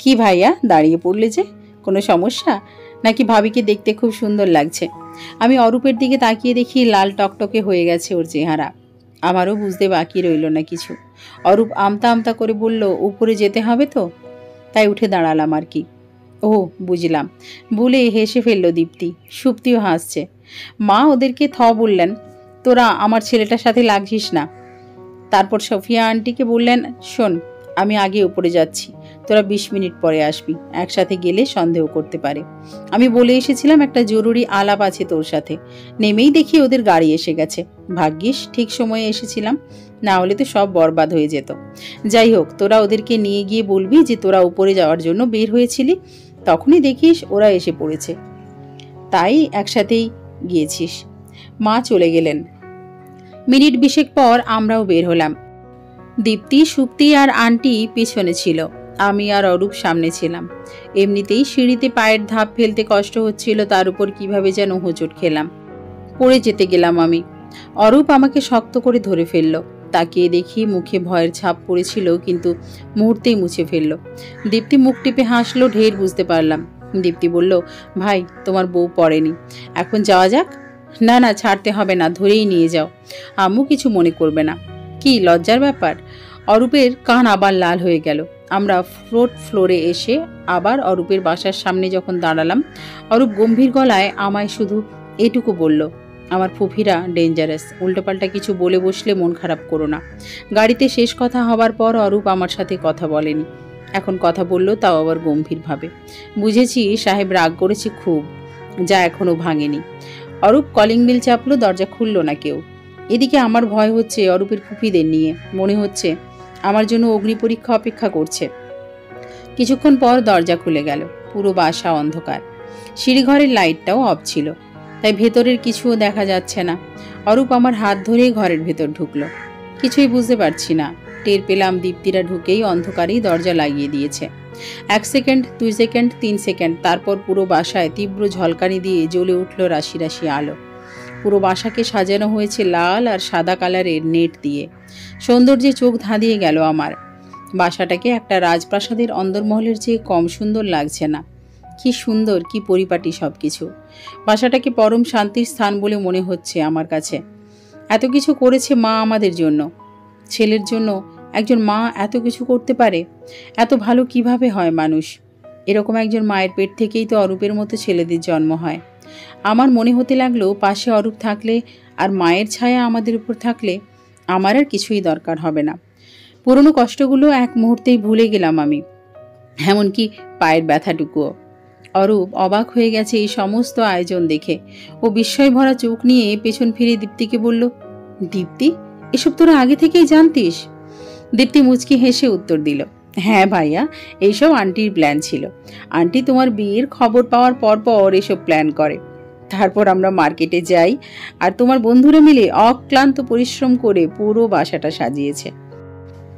কি ভাইয়া দাঁড়িয়ে পড়লে যে, কোনো সমস্যা নাকি? ভাবিকে দেখতে খুব সুন্দর লাগছে। আমি অরূপের দিকে তাকিয়ে দেখি লাল টকটকে হয়ে গেছে ওর চেহারা। আমারও বুঝতে বাকি রইল না কিছু। অরূপ আমতা আমতা করে বলল, উপরে যেতে হবে তো, তাই উঠে দাঁড়ালাম আর কি। ও বুঝলাম বলে হেসে ফেলল দীপ্তি। সুপ্তিও হাসছে। মা ওদেরকে বললেন, তোরা আমার ছেলেটার সাথে লাগছিস না। তারপর সফিয়া আন্টিকে বললেন, শোন, আমি আগে উপরে যাচ্ছি, তোরা 20 মিনিট পরে আসবি, একসাথে গেলে সন্দেহ করতে পারে। আমি বলে এসেছিলাম একটা জরুরি আলাপ আছে তোর সাথে। নেমেই দেখি ওদের গাড়ি এসে গেছে। ভাগ্যিস ঠিক সময়ে এসেছিলাম, না হলে তো সব বরবাদ হয়ে যেত। যাই হোক, তোরা ওদেরকে নিয়ে গিয়ে বলবি যে তোরা উপরে যাওয়ার জন্য বের হয়েছিলি, তখনই দেখিস ওরা এসে পড়েছে, তাই একসাথেই গিয়েছিস। মা চলে গেলেন। মিনিট 20 পর আমরাও বের হলাম। দীপ্তি, সুপ্তি আর আন্টি পিছনে ছিল, আমি আর অরূপ সামনে ছিলাম। এমনিতেই সিঁড়িতে পায়ের ধাপ ফেলতে কষ্ট হচ্ছিল, তার উপর কিভাবে যেন হোঁচট খেলাম, পড়ে যেতে গেলাম আমি। অরূপ আমাকে শক্ত করে ধরে ফেলল। তাকিয়ে দেখি মুখে ভয়ের ছাপ পড়েছিল, কিন্তু মুহূর্তেই মুছে ফেলল। দীপ্তি মুখ টিপে হাসলো, ঢের বুঝতে পারলাম। দীপ্তি বলল, ভাই তোমার বউ পড়েনি, এখন যাওয়া যাক। না না, ছাড়তে হবে না, ধরেই নিয়ে যাও, আম্মু কিছু মনে করবে না। কি লজ্জার ব্যাপার। অরূপের কান আবার লাল হয়ে গেল। আমরা ফ্লোরে এসে আবার অরূপের বাসার সামনে যখন দাঁড়ালাম, অরূপ গম্ভীর গলায় আমায় শুধু এটুকু বলল, আমার ফুফিরা ডেঞ্জারাস, উল্টোপাল্টা কিছু বলে বসলে মন খারাপ করো না। গাড়িতে শেষ কথা হবার পর অরূপ আমার সাথে কথা বলেনি, এখন কথা বললো, তাও আবার গম্ভীরভাবে। বুঝেছি সাহেব রাগ করেছে খুব, যা এখনো ভাঙেনি। অরূপ কলিং বেল চাপলো, দরজা খুলল না কেউ। এদিকে আমার ভয় হচ্ছে অরূপের ফুফিদের নিয়ে, মনে হচ্ছে আমার জন্য অগ্নি পরীক্ষা অপেক্ষা করছে। কিছুক্ষণ পর দরজা খুলে গেল। পুরো বাসা অন্ধকার, সিঁড়িঘরের লাইটটাও অফ ছিল, তাই ভেতরের কিছুও দেখা যাচ্ছে না। অরূপ আমার হাত ধরে ঘরের ভেতর ঢুকলো। কিছুই বুঝতে পারছি না। টের পেলাম দীপ্তিরা ঢুকেই অন্ধকারেই দরজা লাগিয়ে দিয়েছে। 1 সেকেন্ড, 2 সেকেন্ড, 3 সেকেন্ড, তারপর পুরো বাসায় তীব্র ঝলকানি দিয়ে জ্বলে উঠল রাশি রাশি আলো। পুরো বাসাকে সাজানো হয়েছে লাল আর সাদা কালারের নেট দিয়ে। সৌন্দর্যে চোখ ধাঁধিয়ে গেল আমার। বাসাটাকে একটা রাজপ্রাসাদের অন্দরমহলের চেয়ে কম সুন্দর লাগছে না। কি সুন্দর, কি পরিপাটি সবকিছু। বাসাটাকে পরম শান্তির স্থান বলে মনে হচ্ছে আমার কাছে। এত কিছু করেছে মা আমাদের জন্য, ছেলের জন্য। একজন মা এত কিছু করতে পারে? এত ভালো কিভাবে হয় মানুষ? এরকম একজন মায়ের পেট থেকেই তো অরূপের মতো ছেলেদের জন্ম হয়। আমার মনে হতে লাগলো, পাশে অরূপ থাকলে আর মায়ের ছায়া আমাদের উপর থাকলে আমার আর কিছুই দরকার হবে না। পুরনো কষ্টগুলো এক মুহূর্তেই ভুলে গেলাম আমি, এমনকি পায়ের ব্যথাটুকুও। অরূপ অবাক হয়ে গেছে এই সমস্ত আয়োজন দেখে। ও বিস্ময় ভরা চোখ নিয়ে পেছন ফিরে দীপ্তিকে বলল, দীপ্তি, এসব তোরা আগে থেকেই জানতিস? দীপ্তি মুচকি হেসে উত্তর দিল, হ্যাঁ ভাইয়া, এইসব আন্টির প্ল্যান ছিল। আন্টি তোমার বিয়ের খবর পাওয়ার পর এসব প্ল্যান করে। তারপর আমরা মার্কেটে যাই, আর তোমার বন্ধুরা মিলে অক্লান্ত পরিশ্রম করে পুরো বাসাটা সাজিয়েছে।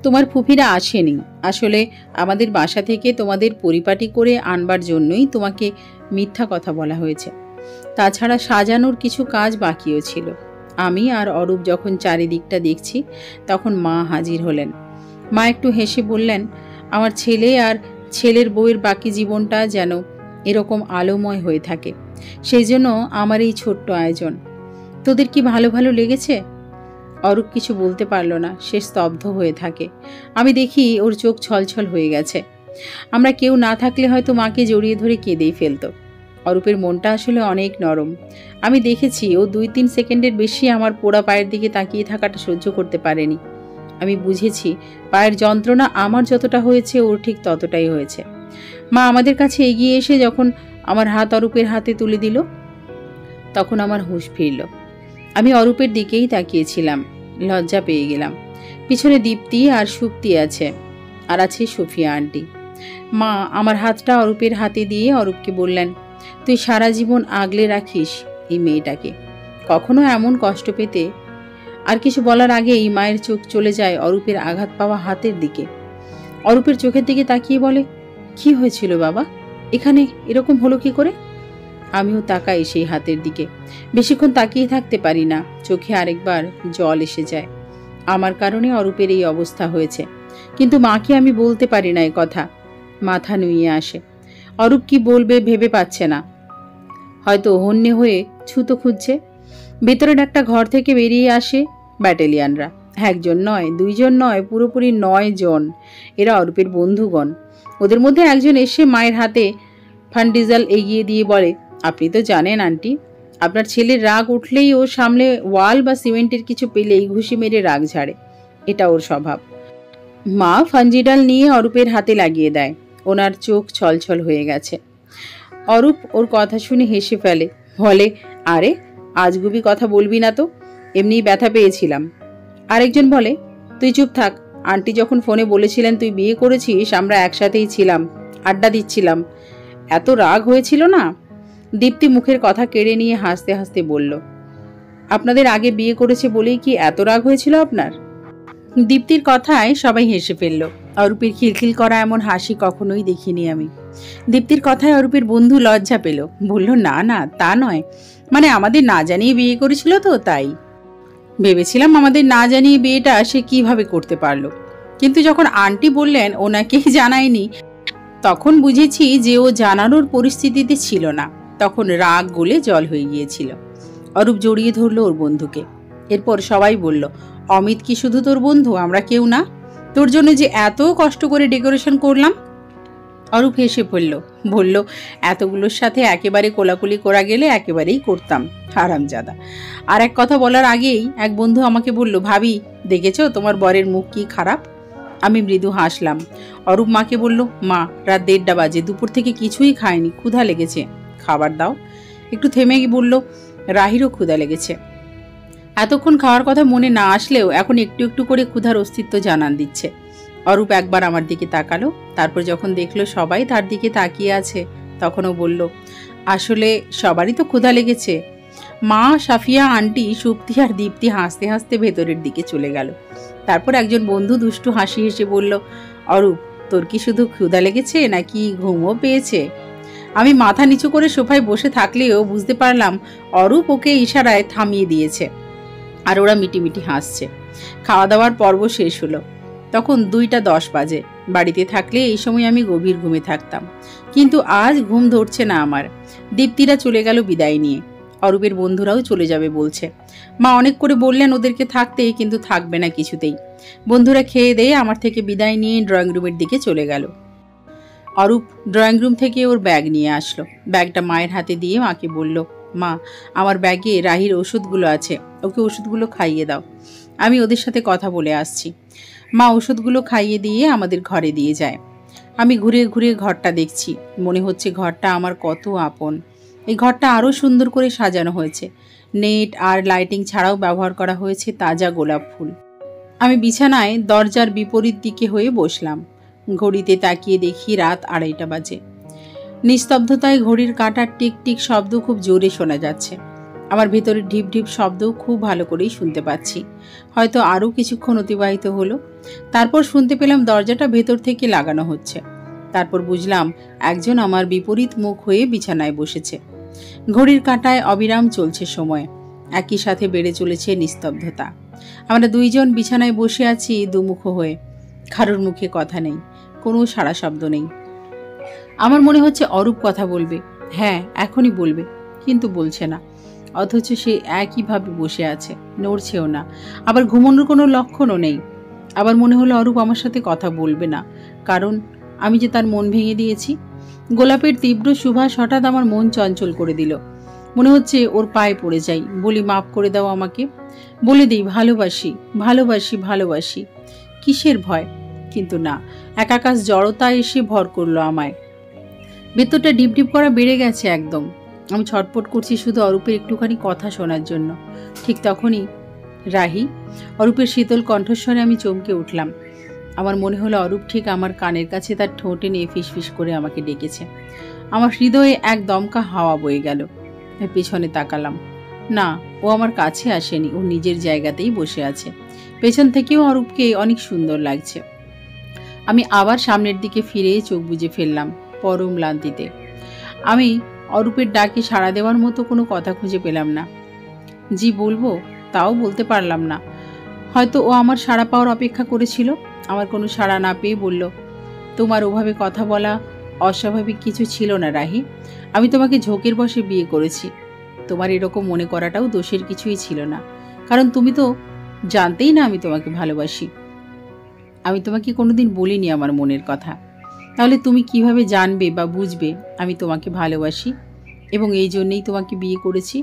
তোমার ফুফিরা আসেনি, আসলে আমাদের বাসা থেকে তোমাদের পরিপাটি করে আনবার জন্যই তোমাকে মিথ্যা কথা বলা হয়েছে। তাছাড়া সাজানোর কিছু কাজ বাকিও ছিল। আমি আর অরূপ যখন চারিদিকটা দেখছি, তখন মা হাজির হলেন। মা একটু হেসে বললেন, আমার ছেলে আর ছেলের বউয়ের বাকি জীবনটা যেন এরকম আলোময় হয়ে থাকে, সেই জন্য আমার এই ছোট্ট আয়োজন। তোদের কি ভালো ভালো লেগেছে? অরূপ কিছু বলতে পারল না, সে স্তব্ধ হয়ে থাকে। আমি দেখি ওর চোখ ছলছল হয়ে গেছে। আমরা কেউ না থাকলে হয়তো মাকে জড়িয়ে ধরে কেঁদেই ফেলত। অরূপের মনটা আসলে অনেক নরম। আমি দেখেছি ও 2-3 সেকেন্ডের বেশি আমার পোড়া পায়ের দিকে তাকিয়ে থাকাটা সহ্য করতে পারেনি। আমি বুঝেছি পায়ের যন্ত্রণা আমার যতটা হয়েছে ওর ঠিক ততটাই হয়েছে। মা আমাদের কাছে এগিয়ে এসে যখন আমার হাত অরূপের হাতে তুলে দিল, তখন আমার হুঁশ ফিরল। আমি অরূপের দিকেই তাকিয়েছিলাম। লজ্জা পেয়ে গেলাম। পিছনে দীপ্তি আর সুপ্তি আছে, আর আছে সুফিয়া আন্টি। মা আমার হাতটা অরূপের হাতে দিয়ে অরূপকে বললেন, তুই সারা জীবন আগলে রাখিস এই মেয়েটাকে, কখনো এমন কষ্ট পেতে। আর কিছু বলার আগেই মায়ের চোখ চলে যায় অরূপের আঘাত পাওয়া হাতের দিকে। অরূপের চোখের দিকে তাকিয়ে বলে, কি হয়েছিল বাবা, এখানে এরকম হলো কি করে? আমিও তাকাই সেই হাতের দিকে। বেশিক্ষণ তাকিয়ে থাকতে পারি না, চোখে আরেকবার জল এসে যায়। আমার কারণে অরূপের এই অবস্থা হয়েছে, কিন্তু মাকে আমি বলতে পারি না এ কথা। মাথা নুইয়ে আসে। অরূপ কি বলবে ভেবে পাচ্ছে না, হয়তো হন্যে হয়ে ছুতো খুঁজছে। ভেতরের একটা ঘর থেকে বেরিয়ে আসে ব্যাটালিয়ানরা। 1 জন নয়, 2 জন নয়, পুরোপুরি 9 জন। এরা অরূপের বন্ধুগণ। ওদের মধ্যে একজন এসে মায়ের হাতে ফান্ডিজাল এগিয়ে দিয়ে বলে, আপনি তো জানেন আন্টি, আপনার ছেলের রাগ উঠলেই ও সামনে ওয়াল বা সিমেন্টের কিছু পেলেই ঘুষি মেরে রাগ ঝাড়ে, এটা ওর স্বভাব। মা ফান্ডিজাল নিয়ে অরূপের হাতে লাগিয়ে দেয়। ওনার চোখ ছলছল হয়ে গেছে। অরূপ ওর কথা শুনে হেসে ফেলে, বলে, আরে আজগুবি কথা বলবি না তো, এমনিই ব্যথা পেয়েছিলাম। আরেকজন বলে, তুই চুপ থাক, আন্টি যখন ফোনে বলেছিলেন তুই বিয়ে করেছিস, আমরা একসাথেই ছিলাম, আড্ডা দিচ্ছিলাম, এত রাগ হয়েছিল না। দীপ্তি মুখের কথা কেড়ে নিয়ে হাসতে হাসতে বলল, আপনাদের আগে বিয়ে করেছে বলেই কি এত রাগ হয়েছিল আপনার? দীপ্তির কথায় সবাই হেসে ফেলল। অরূপের খিলখিল করা এমন হাসি কখনোই দেখিনি আমি। দীপ্তির কথায় অরূপের বন্ধু লজ্জা পেল, বলল, না না তা নয়, মানে আমাদের না জানিয়ে বিয়ে করেছিল তো তাই। ভেবেছিলাম আমাদের না জানিয়ে বিয়েটা সে কিভাবে করতে পারলো, কিন্তু যখন আন্টি বললেন ওনাকেই জানায়নি, তখন বুঝেছি যে ও জানানোর পরিস্থিতিতে ছিল না। তখন রাগ গলে জল হয়ে গিয়েছিল। অরূপ জড়িয়ে ধরল ওর বন্ধুকে। এরপর সবাই বলল, অমিত কি শুধু তোর বন্ধু, আমরা কেউ না? তোর জন্য যে এত কষ্ট করে ডেকোরেশন করলাম। অরূপ হেসে পড়ল, বলল, এতগুলোর সাথে একেবারে কোলাকুলি করা গেলে একেবারেই করতাম, হারামজাদা। আর এক কথা বলার আগেই এক বন্ধু আমাকে বলল, ভাবি দেখেছো তোমার বরের মুখ কি খারাপ? আমি মৃদু হাসলাম। অরূপ মাকে বলল, মা রাত 1:30 বাজে, দুপুর থেকে কিছুই খায়নি, ক্ষুধা লেগেছে, খাবার দাও। একটু থেমে গিয়ে বলল, রাহিরও ক্ষুধা লেগেছে। এতক্ষণ খাওয়ার কথা মনে না আসলেও এখন একটু একটু করে ক্ষুধার অস্তিত্ব জানান দিচ্ছে। অরূপ একবার আমার দিকে তাকালো, তারপর যখন দেখলো সবাই তার দিকে তাকিয়ে আছে, তখনও বলল, আসলে সবারই তো ক্ষুধা লেগেছে। মা, সাফিয়া আন্টি, সুপ্তি আর দীপ্তি হাসতে হাসতে ভেতরের দিকে চলে গেল। তারপর একজন বন্ধু দুষ্টু হাসি হেসে বলল, অরূপ তোর কি শুধু ক্ষুধা লেগেছে নাকি ঘুমও পেয়েছে? আমি মাথা নিচু করে সোফায় বসে থাকলেও বুঝতে পারলাম অরূপ ওকে ইশারায় থামিয়ে দিয়েছে, আর ওরা মিটিমিটি হাসছে। খাওয়া দাওয়ার পর্ব শেষ হলো। তখন 2:10 বাজে। বাড়িতে থাকলে এই সময় আমি গভীর ঘুমে থাকতাম, কিন্তু আজ ঘুম ধরছে না আমার। দীপ্তিরা চলে গেল বিদায় নিয়ে, অরূপের বন্ধুরাও চলে যাবে বলছে। মা অনেক করে বললেন ওদেরকে থাকতে, কিন্তু থাকবে না কিছুতেই। বন্ধুরা খেয়ে দিয়ে আমার থেকে বিদায় নিয়ে ড্রয়িং রুমের দিকে চলে গেল। অরূপ ড্রয়িং রুম থেকে ওর ব্যাগ নিয়ে আসলো। ব্যাগটা মায়ের হাতে দিয়ে মাকে বলল, মা আমার ব্যাগে রাহির ওষুধগুলো আছে, ওকে ওষুধগুলো খাইয়ে দাও, আমি ওদের সাথে কথা বলে আসছি। মা ওষুধগুলো খাইয়ে দিয়ে আমাদের ঘরে দিয়ে যায়। আমি ঘুরে ঘুরে ঘরটা দেখছি, মনে হচ্ছে ঘরটা আমার কত আপন। এই ঘরটা আরও সুন্দর করে সাজানো হয়েছে। নেট আর লাইটিং ছাড়াও ব্যবহার করা হয়েছে তাজা গোলাপ ফুল। আমি বিছানায় দরজার বিপরীত দিকে হয়ে বসলাম। ঘড়িতে তাকিয়ে দেখি রাত 2:30 বাজে। নিস্তব্ধতায় ঘড়ির কাঁটার টিক টিক শব্দ খুব জোরে শোনা যাচ্ছে। আমার ভেতরের ঢিপ ঢিপ শব্দও খুব ভালো করেই শুনতে পাচ্ছি। হয়তো আরও কিছুক্ষণ অতিবাহিত হলো, তারপর শুনতে পেলাম দরজাটা ভেতর থেকে লাগানো হচ্ছে। তারপর বুঝলাম একজন আমার বিপরীত মুখ হয়ে বিছানায় বসেছে। ঘড়ির কাঁটায় অবিরাম চলছে সময়, একই সাথে বেড়ে চলেছে নিস্তব্ধতা। আমরা 2 জন বিছানায় বসে আছি দুমুখ হয়ে, কারোর মুখে কথা নেই, কোনো সাড়া শব্দ নেই। আমার মনে হচ্ছে অরূপ কথা বলবে, হ্যাঁ এখনই বলবে, কিন্তু বলছে না। অথচ সে একইভাবে বসে আছে, নড়ছেও না, আবার ঘুমানোর কোনো লক্ষণও নেই। আবার মনে হলো অরূপ আমার সাথে কথা বলবে না, কারণ আমি যে তার মন ভেঙে দিয়েছি। গোলাপের তীব্র সুবাস হঠাৎ আমার মন চঞ্চল করে দিল। মনে হচ্ছে ওর পায়ে পড়ে যাই, বলি মাফ করে দাও আমাকে, বলে দিই ভালোবাসি ভালোবাসি ভালোবাসি। কিসের ভয়? কিন্তু না, একাকাশ জড়তা এসে ভর করলো আমায়। ভেতরটা ডিপ করা বেড়ে গেছে একদম। আমি ছটপট করছি শুধু অরূপের একটুখানি কথা শোনার জন্য। ঠিক তখনই রাহি, অরূপের শীতল কণ্ঠস্বরে আমি চমকে উঠলাম। আমার মনে হলো অরূপ ঠিক আমার কানের কাছে তার ঠোঁটে নিয়ে ফিসফিস করে আমাকে ডেকেছে। আমার হৃদয়ে এক দমকা হাওয়া বয়ে গেল। পেছনে তাকালাম, না, ও আমার কাছে আসেনি, ও নিজের জায়গাতেই বসে আছে। পেছন থেকেও অরূপকে অনেক সুন্দর লাগছে। আমি আবার সামনের দিকে ফিরে চোখ বুজে ফেললাম পরম ক্লান্তিতে। আমি অরূপের ডাকে সাড়া দেওয়ার মতো কোনো কথা খুঁজে পেলাম না। জি বলবো তাও বলতে পারলাম না। হয়তো ও আমার সাড়া পাওয়ার অপেক্ষা করেছিল। আমার কোনো সাড়া না পেয়ে বলল, তোমার ওভাবে কথা বলা অস্বাভাবিক কিছু ছিল না রাহি। আমি তোমাকে ঝোঁকের বশে বিয়ে করেছি। তোমার এরকম মনে করাটাও দোষের কিছুই ছিল না, কারণ তুমি তো জানতেই না আমি তোমাকে ভালোবাসি। আমি তোমাকে কোনোদিন বলিনি আমার মনের কথা। তাহলে তুমি কিভাবে জানবে বা বুঝবে আমি তোমাকে ভালোবাসি এবং এই জন্যেই তোমাকে বিয়ে করেছি?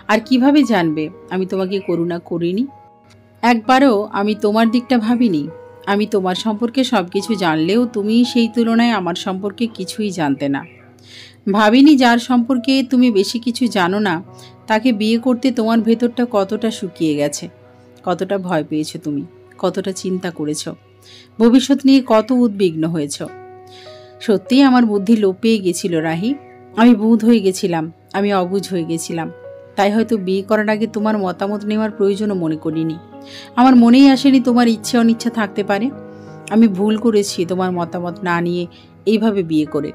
আর কিভাবে জানবে আমি তোমাকে করুণা করিনি? একবারও আমি তোমার দিকটা ভাবিনি। আমি তোমার সম্পর্কে সব কিছু জানলেও তুমি সেই তুলনায় আমার সম্পর্কে কিছুই জানতে না। ভাবিনি যার সম্পর্কে তুমি বেশি কিছু জানো না তাকে বিয়ে করতে তোমার ভেতরটা কতটা শুকিয়ে গেছে, কতটা ভয় পেয়েছো তুমি, কতটা চিন্তা করেছো, ভবিষ্যৎ নিয়ে কত উদ্বিগ্ন হয়েছ। সত্যিই আমার বুদ্ধি লোপ পেয়ে গেছিল রাহি। আমি বুঁদ হয়ে গেছিলাম, আমি অবুঝ হয়ে গেছিলাম। তাই হয়তো বিয়ে করার আগে তোমার মতামত নেওয়ার প্রয়োজনও মনে করিনি। আমার মনেই আসেনি তোমার ইচ্ছে অনিচ্ছা থাকতে পারে। আমি ভুল করেছি তোমার মতামত না নিয়ে এইভাবে বিয়ে করে।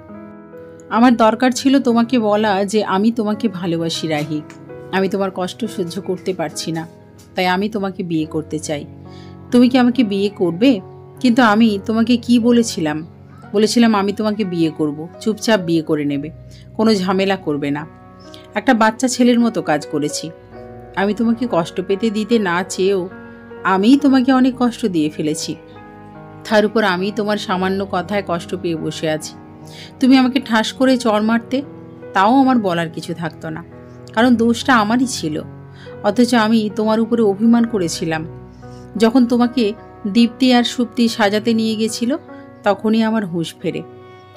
আমার দরকার ছিল তোমাকে বলা যে আমি তোমাকে ভালোবাসি রাহি। আমি তোমার কষ্ট সহ্য করতে পারছি না, তাই আমি তোমাকে বিয়ে করতে চাই। তুমি কি আমাকে বিয়ে করবে? কিন্তু আমি তোমাকে কি বলেছিলাম? বলেছিলাম আমি তোমাকে বিয়ে করব, চুপচাপ বিয়ে করে নেবে, কোনো ঝামেলা করবে না। একটা বাচ্চা ছেলের মতো কাজ করেছি। আমি তোমাকে কষ্ট পেতে দিতে না চেয়েও আমিই তোমাকে অনেক কষ্ট দিয়ে ফেলেছি। তার উপর আমি তোমার সামান্য কথায় কষ্ট পেয়ে বসে আছি। তুমি আমাকে ঠাস করে চড় মারতে, তাও আমার বলার কিছু থাকতো না, কারণ দোষটা আমারই ছিল। অথচ আমি তোমার উপরে অভিমান করেছিলাম। যখন তোমাকে দীপ্তি আর সুপ্তি সাজাতে নিয়ে গেছিল তখনই আমার হুঁশ ফেরে।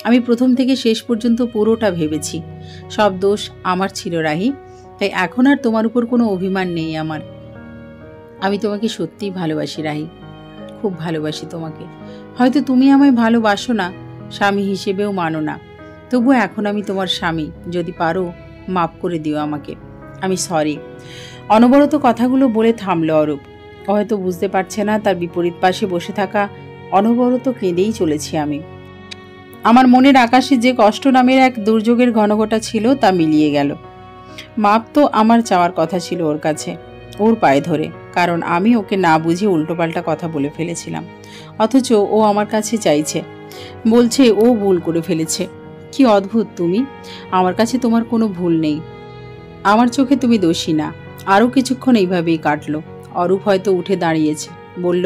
আমি প্রথম থেকে শেষ পর্যন্ত পুরোটা ভেবেছি। সব দোষ আমার ছিল রাহি, তাই এখন আর তোমার উপর কোনো অভিমান নেই আমার। আমি তোমাকে সত্যিই ভালোবাসি রাহি, খুব ভালোবাসি তোমাকে। হয়তো তুমি আমায় ভালোবাসো না, স্বামী হিসেবেও মানো না, তবুও এখন আমি তোমার স্বামী। যদি পারো মাফ করে দিও আমাকে। আমি সরি। অনবরত কথাগুলো বলে থামল অরূপ। হয়তো বুঝতে পারছে না তার বিপরীত পাশে বসে থাকা অনবরত কেঁদেই চলেছি আমি। আমার মনের আকাশে যে কষ্ট নামের এক দুর্যোগের ঘনঘটা ছিল তা মিলিয়ে গেল। মাপ তো আমার চাওয়ার কথা ছিল ওর কাছে, ওর পায়ে ধরে, কারণ আমি ওকে না বুঝে উল্টোপাল্টা কথা বলে ফেলেছিলাম। অথচ ও আমার কাছে চাইছে, বলছে ও ভুল করে ফেলেছে। কি অদ্ভুত তুমি! আমার কাছে তোমার কোনো ভুল নেই, আমার চোখে তুমি দোষী না। আরও কিছুক্ষণ এইভাবেই কাটলো। অরূপ হয়তো উঠে দাঁড়িয়েছে, বলল,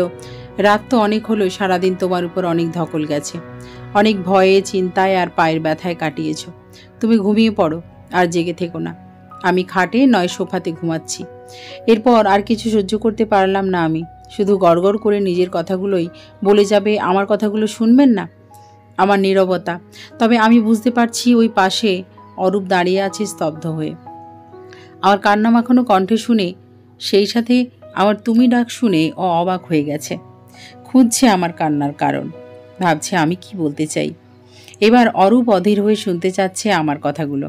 রাত তো অনেক হলো, সারাদিন তোমার উপর অনেক ধকল গেছে, অনেক ভয়ে চিন্তায় আর পায়ের ব্যথায় কাটিয়েছ। তুমি ঘুমিয়ে পড়ো, আর জেগে থেকো না। আমি খাটে নয় সোফাতে ঘুমাচ্ছি। এরপর আর কিছু সহ্য করতে পারলাম না আমি। শুধু গড়গড় করে নিজের কথাগুলোই বলে যাবে, আমার কথাগুলো শুনবেন না। আমার নীরবতা। তবে আমি বুঝতে পারছি ওই পাশে অরূপ দাঁড়িয়ে আছে স্তব্ধ হয়ে। আমার কান্না মাখানো কণ্ঠে শুনে, সেই সাথে আমার তুমি ডাক শুনে ও অবাক হয়ে গেছে। খুঁজছে আমার কান্নার কারণ, ভাবছে আমি কি বলতে চাই। এবার অরূপ অধীর হয়ে শুনতে চাচ্ছে আমার কথাগুলো।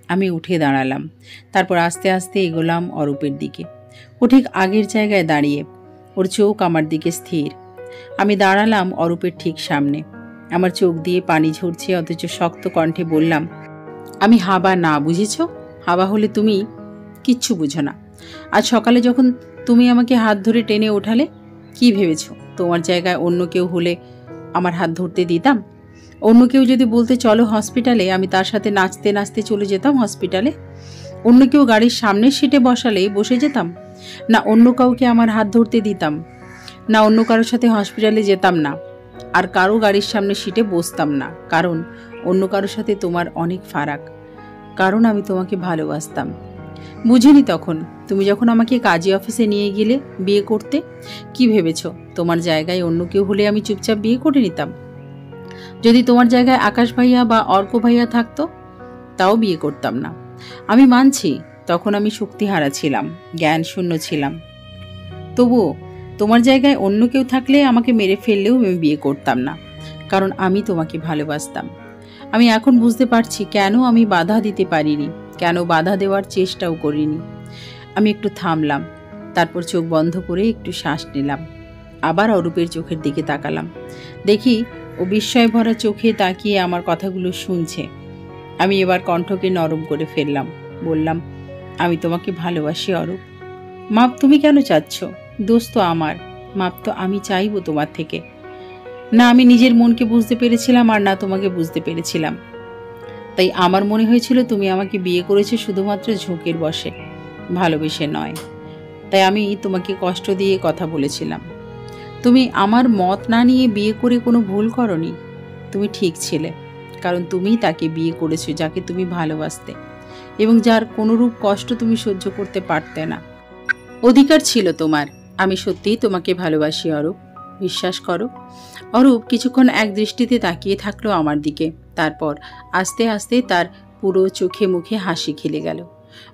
আমি উঠে দাঁড়ালাম, তারপর আস্তে আস্তে এগোলাম অরূপের দিকে। ও ঠিক আগের জায়গায় দাঁড়িয়ে, ওর চোখ আমার দিকে স্থির। আমি দাঁড়ালাম অরূপের ঠিক সামনে। আমার চোখ দিয়ে পানি ঝরছে, অথচ শক্ত কণ্ঠে বললাম, আমি হাবা না, বুঝেছ? হাবা হলে তুমি কিচ্ছু বুঝো না। আজ সকালে যখন তুমি আমাকে হাত ধরে টেনে ওঠালে, কি ভেবেছ তোমার জায়গায় অন্য কেউ হলে আমার হাত ধরতে দিতাম? অন্য কেউ যদি বলতে চলো হসপিটালে, আমি তার সাথে নাচতে নাচতে চলে যেতাম হসপিটালে? অন্য কেউ গাড়ির সামনের সিটে বসালে বসে যেতাম? না অন্য কাউকে আমার হাত ধরতে দিতাম? না অন্য কারোর সাথে হসপিটালে যেতাম না, আর কারো গাড়ির সামনে সিটে বসতাম না, কারণ অন্য কারোর সাথে তোমার অনেক ফারাক, কারণ আমি তোমাকে ভালোবাসতাম। বুঝিনি তখন। তুমি যখন আমাকে কাজী অফিসে নিয়ে গেলে বিয়ে করতে, কি ভেবেছ তোমার জায়গায় অন্য কেউ হলে আমি চুপচাপ বিয়ে করে নিতাম? যদি তোমার জায়গায় আকাশ ভাইয়া বা অর্ক ভাইয়া থাকতো, তাও বিয়ে করতাম না। আমি মানছি তখন আমি শক্তিহারা ছিলাম, জ্ঞান শূন্য ছিলাম। তবুও তোমার জায়গায় অন্য কেউ থাকলে আমাকে মেরে ফেললেও আমি বিয়ে করতাম না, কারণ আমি তোমাকে ভালোবাসতাম। আমি এখন বুঝতে পারছি কেন আমি বাধা দিতে পারিনি, কেন বাধা দেওয়ার চেষ্টাও করিনি। আমি একটু থামলাম, তারপর চোখ বন্ধ করে একটু শ্বাস নিলাম। আবার অরূপের চোখের দিকে তাকালাম। দেখি ও বিস্ময় ভরা চোখে তাকিয়ে আমার কথাগুলো শুনছে। আমি এবার কণ্ঠকে নরম করে ফেললাম, বললাম, আমি তোমাকে ভালোবাসি অরূপ। মাপ তুমি কেন চাচ্ছ? দোষ তো আমার, মাপ তো আমি চাইবো তোমার থেকে। না আমি নিজের মনকে বুঝতে পেরেছিলাম, আর না তোমাকে বুঝতে পেরেছিলাম। তাই আমার মনে হয়েছিল তুমি আমাকে বিয়ে করেছো শুধুমাত্র ঝোঁকের বশে, ভালোবেসে নয়। তাই আমি তোমাকে কষ্ট দিয়ে কথা বলেছিলাম। তুমি আমার মত না নিয়ে বিয়ে করে কোনো ভুল করনি। তুমি ঠিক ছিলে, কারণ তুমিই তাকে বিয়ে করেছো যাকে তুমি ভালোবাসতে এবং যার কোনোরূপ কষ্ট তুমি সহ্য করতে পারতে না। অধিকার ছিল তোমার। আমি সত্যিই তোমাকে ভালোবাসি অরূপ, বিশ্বাস করো। অরূপ কিছুক্ষণ এক দৃষ্টিতে তাকিয়ে থাকলো আমার দিকে, তারপর আস্তে আস্তে তার পুরো চোখে মুখে হাসি খেলে গেল।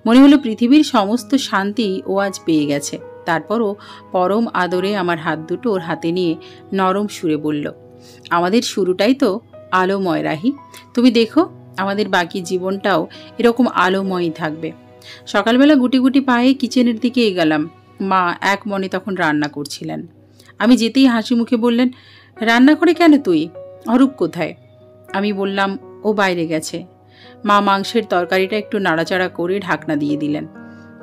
মনে হলো পৃথিবীর সমস্ত শান্তি ও আজ পেয়ে গেছে। তারপরও পরম আদরে আমার হাত দুটো ওর হাতে নিয়ে নরম সুরে বলল, আমাদের শুরুটাই তো আলোময় রাহি। তুমি দেখো আমাদের বাকি জীবনটাও এরকম আলোময়ই থাকবে। সকালবেলা গুটি গুটি পায়ে কিচেনের দিকে এগোলাম। মা এক মনে তখন রান্না করছিলেন। আমি যেতেই হাসি মুখে বললেন, রান্না করে কেন তুই? অরূপ কোথায়? আমি বললাম, ও বাইরে গেছে। মা মাংসের তরকারিটা একটু নাড়াচাড়া করে ঢাকনা দিয়ে দিলেন।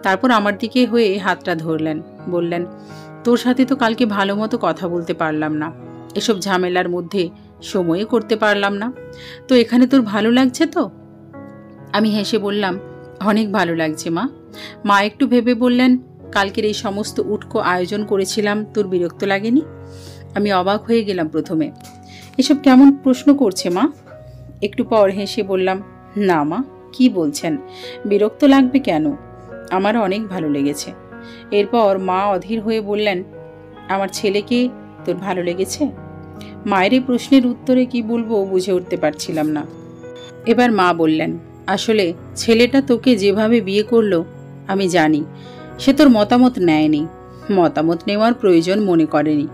তারপর আমার দিকে হয়ে হাতটা ধরলেন, বললেন, তোর সাথে তো কালকে ভালো মতো কথা বলতে পারলাম না, এসব ঝামেলার মধ্যে সময়ে করতে পারলাম না। তো এখানে তোর ভালো লাগছে তো? আমি হেসে বললাম, অনেক ভালো লাগছে মা। মা একটু ভেবে বললেন, কালকের এই সমস্ত উটকো আয়োজন করেছিলাম, তোর বিরক্ত লাগেনি? আমি অবাক হয়ে গেলাম প্রথমে। এসব কেমন প্রশ্ন করছে মা? একটু পর হেসে বললাম, না মা, কি বলছেন, বিরক্ত লাগবে কেন? আমার অনেক ভালো লেগেছে। এরপর মা অধীর হয়ে বললেন, আমার ছেলেকে তোর ভালো লেগেছে? মায়ের এই প্রশ্নের উত্তরে কি বলবো বুঝে উঠতে পারছিলাম না। এবার মা বললেন, আসলে ছেলেটা তোকে যেভাবে বিয়ে করলো আমি জানি সে তোর মতামত নেয়নি, মতামত নেওয়ার প্রয়োজন মনে করেনি,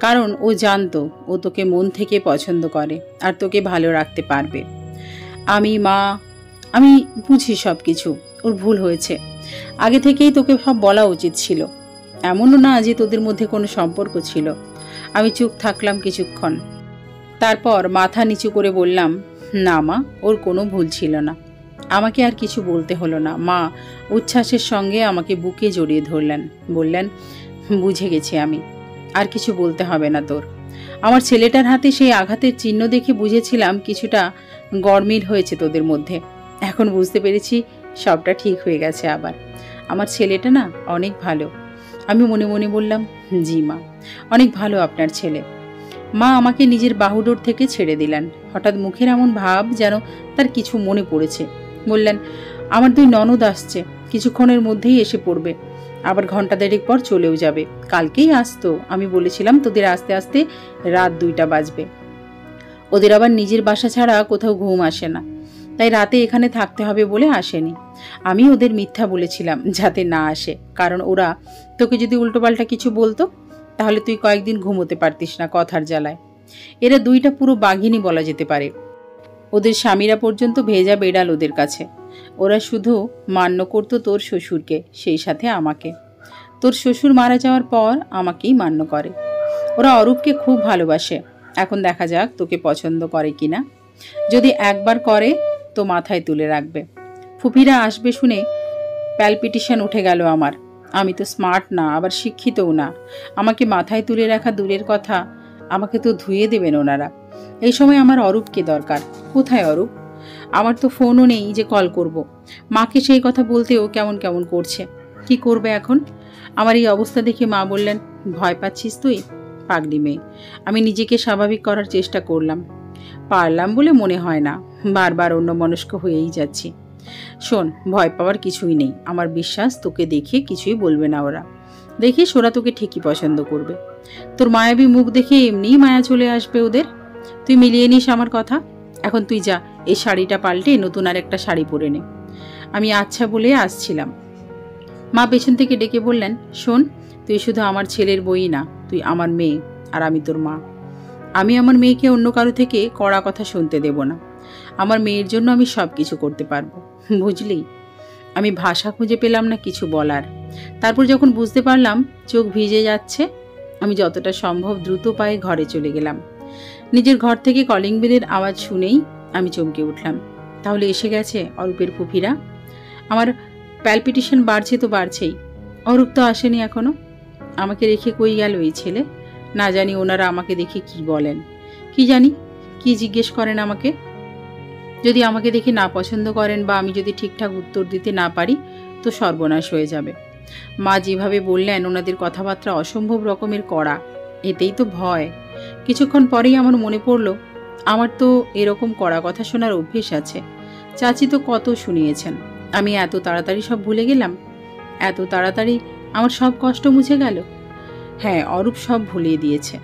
কারণ ও জানতো ও তোকে মন থেকে পছন্দ করে আর তোকে ভালো রাখতে পারবে। আমি বুঝি সব কিছু, ওর ভুল হয়েছে। আগে থেকেই তোকে সব বলা উচিত ছিল। এমনও না যে তোদের মধ্যে কোনো সম্পর্ক ছিল। আমি চুপ থাকলাম কিছুক্ষণ, তারপর মাথা নিচু করে বললাম, না মা, ওর কোনো ভুল ছিল না। আমাকে আর কিছু বলতে হলো না। মা উচ্ছ্বাসের সঙ্গে আমাকে বুকে জড়িয়ে ধরলেন, বললেন, বুঝে গেছি আমি, আর কিছু বলতে হবে না তোর। আমার ছেলেটার হাতে সেই আঘাতের চিহ্ন দেখে বুঝেছিলাম কিছুটা গরমিল হয়েছে তোদের মধ্যে। এখন বুঝতে পেরেছি সবটা ঠিক হয়ে গেছে। আবার আমার ছেলেটা না অনেক ভালো। আমি মনে মনে বললাম, জি মা, অনেক ভালো আপনার ছেলে। মা আমাকে নিজের বাহুডোর থেকে ছেড়ে দিলেন। হঠাৎ মুখের এমন ভাব যেন তার কিছু মনে পড়েছে। বললেন, আমার 2 ননদ আসছে, কিছুক্ষণের মধ্যেই এসে পড়বে, আবার ঘন্টা 1.5 পর চলেও যাবে। কালকেই আসতো। আমি বলেছিলাম তোদের আস্তে আস্তে রাত 2টা বাজবে। ওদের আবার নিজের বাসা ছাড়া কোথাও ঘুম আসে না, তাই রাতে এখানে থাকতে হবে বলে আসেনি। আমি ওদের মিথ্যা বলেছিলাম যাতে না আসে, কারণ ওরা তোকে যদি উল্টোপাল্টা কিছু বলতো তাহলে তুই কয়েকদিন ঘুমোতে পারতিস না কথার জ্বালায়। এরা 2টা পুরো বাঘিনী বলা যেতে পারে। ওদের স্বামীরা পর্যন্ত ভেজা বেড়াল ওদের কাছে। ওরা শুধু মান্য করতো তোর শ্বশুরকে, সেই সাথে আমাকে। তোর শ্বশুর মারা যাওয়ার পর আমাকেই মান্য করে। ওরা অরূপকে খুব ভালোবাসে। এখন দেখা যাক তোকে পছন্দ করে কিনা। যদি একবার করে তো মাথায় তুলে রাখবে। ফুপিরা আসবে শুনে প্যালপিটেশন উঠে গেল আমার। আমি তো স্মার্ট না, আবার শিক্ষিতও না। আমাকে মাথায় তুলে রাখা দূরের কথা, আমাকে তো ধুয়ে দেবেন ওনারা। এই সময় আমার অরূপকে দরকার। কোথায় অরূপ? আমার তো ফোনও নেই যে কল করব। মাকে সেই কথা বলতেও কেমন কেমন করছে। কি করবে এখন? আমার এই অবস্থা দেখে মা বললেন, ভয় পাচ্ছিস তুই? পাগলি মেয়ে। আমি নিজেকে স্বাভাবিক করার চেষ্টা করলাম। পারলাম বলে মনে হয় না। বারবার অন্যমনস্ক হয়েই যাচ্ছি। শোন, ভয় পাওয়ার কিছুই নেই, আমার বিশ্বাস তোকে দেখে কিছুই বলবে না ওরা। দেখিস ওরা তোকে ঠিকই পছন্দ করবে। তোর মায়াবী মুখ দেখে এমনিই মায়া চলে আসবে ওদের। তুই মিলিয়ে নিস আমার কথা। এখন তুই যা, এই শাড়িটা পাল্টে নতুন আর একটা শাড়ি পরে নে। আমি আচ্ছা বলে আসছিলাম, মা পেছন থেকে ডেকে বললেন, শোন, তুই শুধু আমার ছেলের বই না, তুই আমার মেয়ে, আর আমি তোর মা। আমি আমার মেয়েকে অন্য কারো থেকে কড়া কথা শুনতে দেব না। আমার মেয়ের জন্য আমি সব কিছু করতে পারবো, বুঝলি? আমি ভাষা খুঁজে পেলাম না কিছু বলার। তারপর যখন বুঝতে পারলাম চোখ ভিজে যাচ্ছে, আমি যতটা সম্ভব দ্রুত পায়ে ঘরে চলে গেলাম। নিজের ঘর থেকে কলিং বেলের আওয়াজ শুনেই আমি চমকে উঠলাম। তাহলে এসে গেছে অরূপের ফুফিরা। আমার প্যালপিটেশন বাড়ছে তো বাড়ছেই। অরূপ তো আসেনি এখনো। আমাকে রেখে কই গেল এই ছেলে? না জানি ওনারা আমাকে দেখে কি বলেন, কি জানি কি জিজ্ঞেস করেন আমাকে। যদি আমাকে দেখে না পছন্দ করেন বা আমি যদি ঠিকঠাক উত্তর দিতে না পারি তো সর্বনাশ হয়ে যাবে। মা যেভাবে বললেন ওনাদের কথাবার্তা অসম্ভব রকমের কড়া, এতেই তো ভয়। কিছুক্ষণ পরেই আমার মনে পড়ল, আমার তো এরকম কড়া কথা শোনার অভ্যেস আছে। চাচি তো কত শুনিয়েছেন। আমি এত তাড়াতাড়ি সব ভুলে গেলাম? এত তাড়াতাড়ি আমার সব কষ্ট মুছে গেল? হ্যাঁ, অরূপ সব ভুলিয়ে দিয়েছে,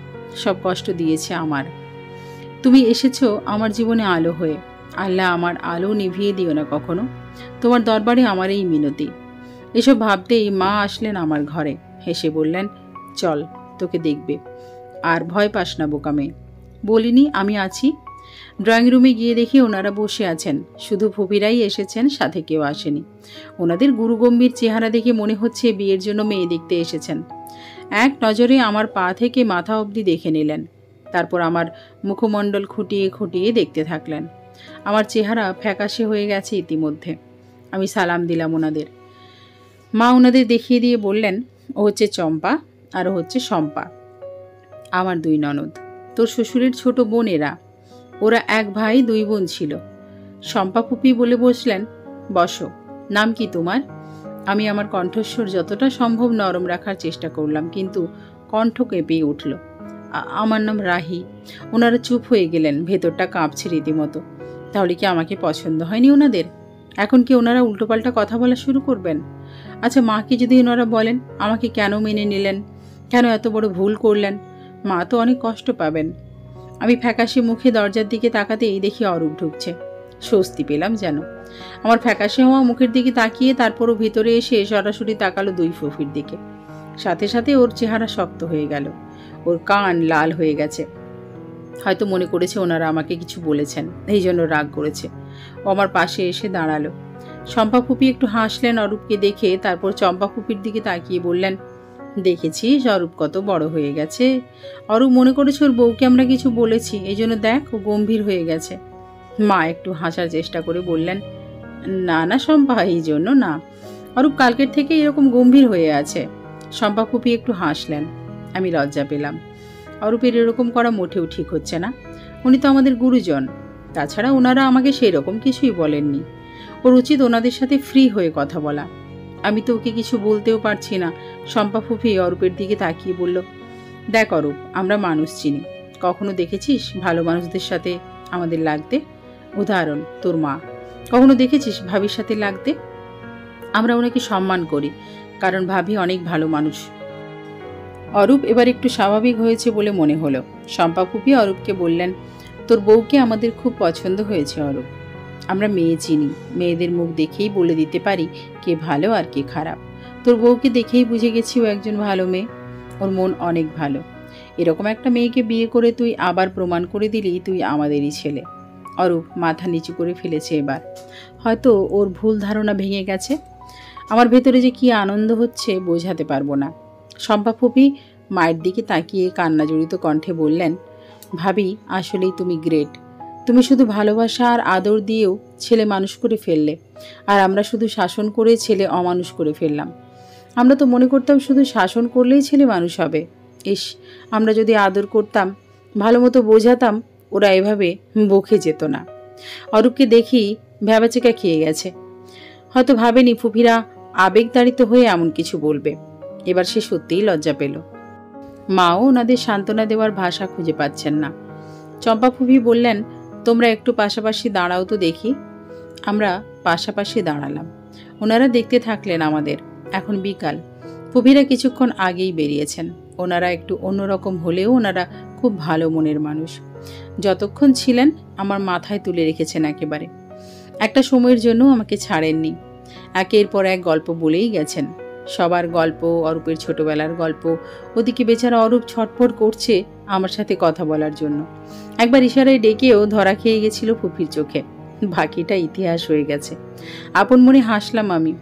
সব কষ্ট দিয়েছে আমার। তুমি এসেছো আমার জীবনে আলো হয়ে। আল্লাহ, আমার আলো নিভিয়ে দিও না কখনো। তোমার দরবারে আমার এই মিনতি। এসব ভাবতেই মা আসলেন আমার ঘরে। হেসে বললেন, চল, তোকে দেখবে। আর ভয় পাস না বোকা মেয়ে। বলিনি আমি আছি? ড্রয়িং রুমে গিয়ে দেখি ওনারা বসে আছেন। শুধু ফুপিরাই এসেছেন, সাথে কেউ আসেনি। ওনাদের গুরুগম্ভীর চেহারা দেখে মনে হচ্ছে বিয়ের জন্য মেয়ে দেখতে এসেছেন। এক নজরে আমার পা থেকে মাথা অবধি দেখে নিলেন। তারপর আমার মুখমণ্ডল খুঁটিয়ে খুঁটিয়ে দেখতে থাকলেন। আমার চেহারা ফ্যাকাশে হয়ে গেছে ইতিমধ্যে। আমি সালাম দিলাম ওনাদের। মা ওনাদের দেখিয়ে দিয়ে বললেন, ও হচ্ছে চম্পা আর ও হচ্ছে শম্পা, আমার দুই ননদ। তোর শ্বশুরের ছোট বোন এরা। ওরা এক ভাই দুই বোন ছিল। শম্পা ফুপি বলে বসলেন, বসো। নাম কি তোমার? আমি আমার কণ্ঠস্বর যতটা সম্ভব নরম রাখার চেষ্টা করলাম, কিন্তু কণ্ঠ কেঁপে উঠল। আমার নাম রাহি। ওনারা চুপ হয়ে গেলেন, ভেতরটা কাঁপছে রীতিমতো। তাহলে কি আমাকে পছন্দ হয়নি ওনাদের? এখন কি ওনারা উল্টোপাল্টা কথা বলা শুরু করবেন? আচ্ছা, মাকে যদি ওনারা বলেন আমাকে কেন মেনে নিলেন, কেন এত বড় ভুল করলেন, মা তো অনেক কষ্ট পাবেন। আমি ফ্যাকাশে মুখে দরজার দিকে তাকাতেই দেখি অরূপ ঢুকছে। স্বস্তি পেলাম যেন। আমার ফ্যাকাশে হওয়া মুখের দিকে তাকিয়ে তারপরও ভিতরে এসে সরাসরি তাকালো দুই ফুফির দিকে। সাথে সাথে ওর চেহারা শক্ত হয়ে গেল, ওর কান লাল হয়ে গেছে। হয়তো মনে করেছে ওনারা আমাকে কিছু বলেছেন, এই জন্য রাগ করেছে। ও আমার পাশে এসে দাঁড়ালো। চম্পা ফুপি একটু হাসলেন অরূপকে দেখে, তারপর চম্পা ফুপির দিকে তাকিয়ে বললেন, দেখেছিস অরূপ কত বড় হয়ে গেছে? অরূপ মনে করেছে ওর বউকে আমরা কিছু বলেছি, এই জন্য দেখ ও গম্ভীর হয়ে গেছে। মা একটু হাসার চেষ্টা করে বললেন, না না শম্পা, এই জন্য না। অরূপ কালকের থেকে এরকম গম্ভীর হয়ে আছে। চম্পা ফুপি একটু হাসলেন। আমি লজ্জা পেলাম। অরূপের এরকম করা মোটেও ঠিক হচ্ছে না। উনি তো আমাদের গুরুজন। তাছাড়া ওনারা আমাকে সেই রকম কিছুই বলেননি। ওর উচিত ওনাদের সাথে ফ্রি হয়ে কথা বলা। আমি তো ওকে কিছু বলতেও পারছি না। চম্পা ফুফি অরূপের দিকে তাকিয়ে বলল, দেখ অরূপ, আমরা মানুষ চিনি। কখনো দেখেছিস ভালো মানুষদের সাথে আমাদের লাগতে? উদাহরণ তোর মা। কখনো দেখেছিস ভাবির সাথে লাগতে? আমরা ওনাকে সম্মান করি, কারণ ভাবি অনেক ভালো মানুষ। অরূপ এবার একটু স্বাভাবিক হয়েছে বলে মনে হলো। চম্পা ফুপি অরূপকে বললেন, তোর বউকে আমাদের খুব পছন্দ হয়েছে অরূপ। আমরা মেয়ে চিনি, মেয়েদের মুখ দেখেই বলে দিতে পারি কে ভালো আর কে খারাপ। তোর বউকে দেখেই বুঝে গেছি ও একজন ভালো মেয়ে, ওর মন অনেক ভালো। এরকম একটা মেয়েকে বিয়ে করে তুই আবার প্রমাণ করে দিলি তুই আমাদেরই ছেলে। অরূপ মাথা নিচু করে ফেলেছে এবার। হয়তো ওর ভুল ধারণা ভেঙে গেছে। আমার ভেতরে যে কি আনন্দ হচ্ছে বোঝাতে পারবো না। চম্পা ফুপি মায়ের দিকে তাকিয়ে কান্নাজড়িত কণ্ঠে বললেন, ভাবি আসলেই তুমি গ্রেট। তুমি শুধু ভালোবাসা আর আদর দিয়েও ছেলে মানুষ করে ফেললে, আর আমরা শুধু শাসন করে ছেলে অমানুষ করে ফেললাম। আমরা তো মনে করতাম শুধু শাসন করলেই ছেলে মানুষ হবে। ইস, আমরা যদি আদর করতাম, ভালো মতো বোঝাতাম, ওরা এভাবে বকে যেত না। অরূপকে দেখি ভ্যাবাচেকা খেয়ে গেছে। হয়তো ভাবেনি ফুফিরা আবেগতাড়িত হয়ে এমন কিছু বলবে। এবার সে সত্যিই লজ্জা পেল। মাও ওনাদের সান্ত্বনা দেওয়ার ভাষা খুঁজে পাচ্ছেন না। চম্পা ফুফি বললেন, তোমরা একটু পাশাপাশি দাঁড়াও তো দেখি। আমরা পাশাপাশি দাঁড়ালাম। ওনারা দেখতে থাকলেন আমাদের। এখন বিকাল। ফুফিরা কিছুক্ষণ আগেই বেরিয়েছেন। ওনারা একটু অন্যরকম হলেও ওনারা খুব ভালো মনের মানুষ। যতক্ষণ ছিলেন আমার মাথায় তুলে রেখেছেন একেবারে। একটা সময়ের জন্য আমাকে ছাড়েননি। একের পর এক গল্প বলেই গেছেন। সবার গল্প, অরূপের ছোটবেলার গল্প। ওদিকে বেচারা অরূপ ছটফট করছে আমার সাথে কথা বলার জন্য। একবার ইশারায় ডেকেও ধরা খেয়ে গেছিল ফুফির চোখে। বাকিটা ইতিহাস হয়ে গেছে। আপন মনে হাসলাম আমি।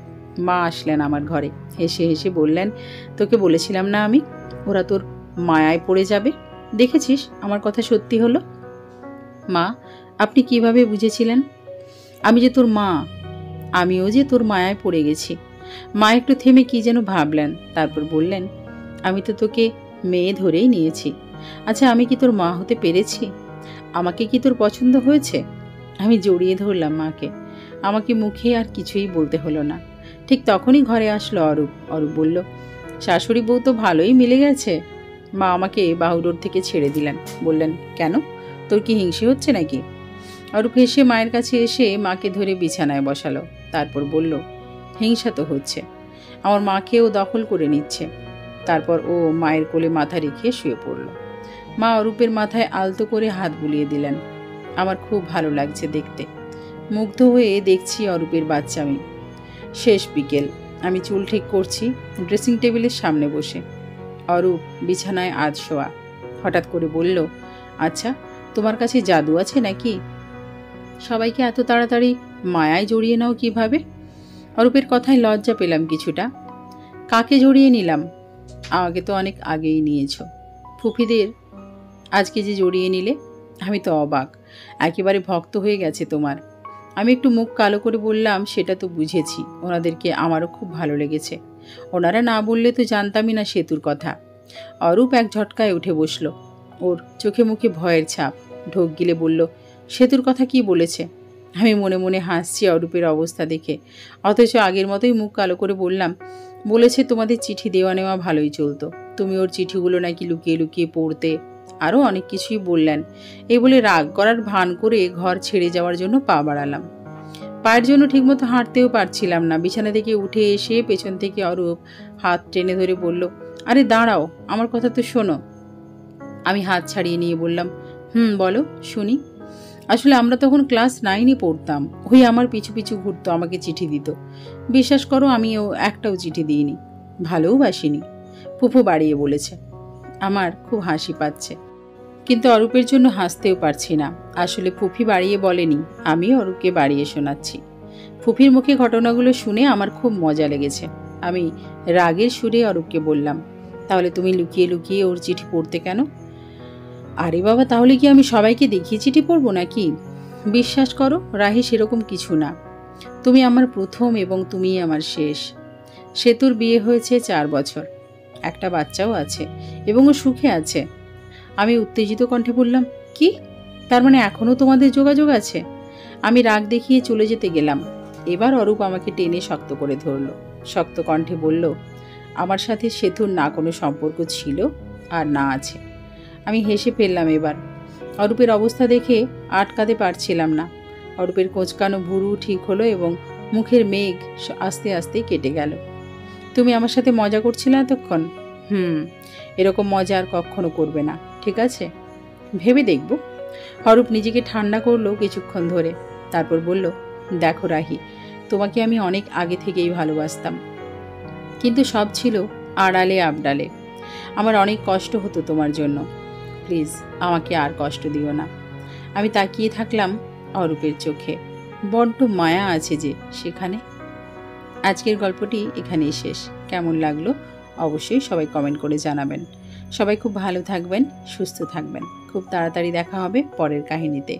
মা আসলেন আমার ঘরে। হেসে হেসে বললেন, তোকে বলেছিলাম না আমি, ওরা তোর মায়ায় পড়ে যাবে। দেখেছিস আমার কথা সত্যি হলো। মা, আপনি কিভাবে বুঝেছিলেন? আমি যে তোর মা, আমিও যে তোর মায়ায় পড়ে গেছি। মা একটু থেমে কি যেন ভাবলেন, তারপর বললেন, আমি তো তোকে মেয়ে ধরেই নিয়েছি। আচ্ছা, আমি কি তোর মা হতে পেরেছি? আমাকে কি তোর পছন্দ হয়েছে? আমি জড়িয়ে ধরলাম মাকে। আমাকে মুখে আর কিছুই বলতে হলো না। ঠিক তখনই ঘরে আসলো অরূপ। অরূপ বলল, শাশুড়ি বউ তো ভালোই মিলে গেছে। মা আমাকে বাহুডোর থেকে ছেড়ে দিলেন। বললেন, কেন, তোর কি হিংসে হচ্ছে নাকি? অরূপ হেসে মায়ের কাছে এসে মাকে ধরে বিছানায় বসালো। তারপর বলল, হিংসা তো হচ্ছে, আমার মাকেও দখল করে নিচ্ছে। তারপর ও মায়ের কোলে মাথা রেখে শুয়ে পড়ল। মা অরূপের মাথায় আলতো করে হাত বুলিয়ে দিলেন। আমার খুব ভালো লাগছে দেখতে। মুগ্ধ হয়ে দেখছি অরূপের বাচ্চামি। শেষ বিকেল। আমি চুল ঠিক করছি ড্রেসিং টেবিলের সামনে বসে। অরূপ বিছানায় আধ শোয়া। হঠাৎ করে বলল, আচ্ছা, তোমার কাছে জাদু আছে নাকি? সবাইকে এত তাড়াতাড়ি মায়ায় জড়িয়ে নাও কিভাবে? অরূপের কথায় লজ্জা পেলাম কিছুটা। কাকে জড়িয়ে নিলাম? আমাকে তো অনেক আগেই নিয়েছ। ফুফিদের আজকে যে জড়িয়ে নিলে, আমি তো অবাক। একেবারে ভক্ত হয়ে গেছে তোমার। আমি একটু মুখ কালো করে বললাম, সেটা তো বুঝেছি, ওনাদেরকে আমারও খুব ভালো লেগেছে। ওনারা না বললে তো জানতামই না সেতুর কথা। অরূপ এক ঝটকায় উঠে বসল। ওর চোখে মুখে ভয়ের ছাপ। ঢোক গিলে বলল, সেতুর কথা কি বলেছে? আমি মনে মনে হাসছি অরূপের অবস্থা দেখে। অথচ আগের মতোই মুখ কালো করে বললাম, বলেছে তোমাদের চিঠি দেওয়া নেওয়া ভালোই চলতো, তুমি ওর চিঠিগুলো নাকি লুকিয়ে লুকিয়ে পড়তে, আরও অনেক কিছুই বললেন। এই বলে রাগ করার ভান করে ঘর ছেড়ে যাওয়ার জন্য পা বাড়ালাম। পায়ের জন্য ঠিকমতো হাঁটতেও পারছিলাম না। বিছানা থেকে উঠে এসে পেছন থেকে অরূপ হাত টেনে ধরে বলল, আরে দাঁড়াও, আমার কথা তো শোনো। আমি হাত ছাড়িয়ে নিয়ে বললাম, বলো, শুনি। আসলে আমরা তখন ক্লাস 9-এ পড়তাম। ওই আমার পিছু পিছু ঘুরতো, আমাকে চিঠি দিত। বিশ্বাস করো, আমিও একটাও চিঠি দিইনি, ভালোওবাসিনি। ফুফু বাড়িয়ে বলেছে। আমার খুব হাসি পাচ্ছে, কিন্তু অরূপের জন্য হাসতেও পারছি না। আসলে ফুফি বাড়িয়ে বলেনি, আমি অরূপকে বাড়িয়ে শোনাচ্ছি। ফুফির মুখে ঘটনাগুলো শুনে আমার খুব মজা লেগেছে। আমি রাগের সুরে অরূপকে বললাম, তাহলে তুমি লুকিয়ে লুকিয়ে ওর চিঠি পড়তে কেন? আরে বাবা, তাহলে কি আমি সবাইকে দেখিয়ে চিঠি পড়বো নাকি? বিশ্বাস করো রাহি, সেরকম কিছু না। তুমি আমার প্রথম এবং তুমি আমার শেষ। সেতুর বিয়ে হয়েছে 4 বছর, একটা বাচ্চাও আছে এবং ও সুখে আছে। আমি উত্তেজিত কণ্ঠে বললাম, কি? তার মানে এখনও তোমাদের যোগাযোগ আছে? আমি রাগ দেখিয়ে চলে যেতে গেলাম। এবার অরূপ আমাকে টেনে শক্ত করে ধরল। শক্ত কণ্ঠে বলল, আমার সাথে সেতুর না কোনো সম্পর্ক ছিল আর না আছে। আমি হেসে ফেললাম এবার। অরূপের অবস্থা দেখে আটকাতে পারছিলাম না। অরূপের কোঁচকানো ভুরু ঠিক হলো এবং মুখের মেঘ আস্তে আস্তে কেটে গেল। তুমি আমার সাথে মজা করছিলে এতক্ষণ? এরকম মজা আর কখনো করবে না, ঠিক আছে? ভেবে দেখব। অরূপ নিজেকে ঠান্ডা করলো কিছুক্ষণ ধরে। তারপর বলল, দেখো রাহি, তোমাকে আমি অনেক আগে থেকেই ভালোবাসতাম, কিন্তু সব ছিল আড়ালে আবডালে। আমার অনেক কষ্ট হতো তোমার জন্য। প্লিজ আমাকে আর কষ্ট দিও না। আমি তাকিয়ে থাকলাম অরূপের চোখে। বড্ড মায়া আছে যে সেখানে। আজকের গল্পটি এখানেই শেষ। কেমন লাগলো অবশ্যই সবাই কমেন্ট করে জানাবেন। সবাই খুব ভালো থাকবেন, সুস্থ থাকবেন। খুব তাড়াতাড়ি দেখা হবে পরের কাহিনীতে।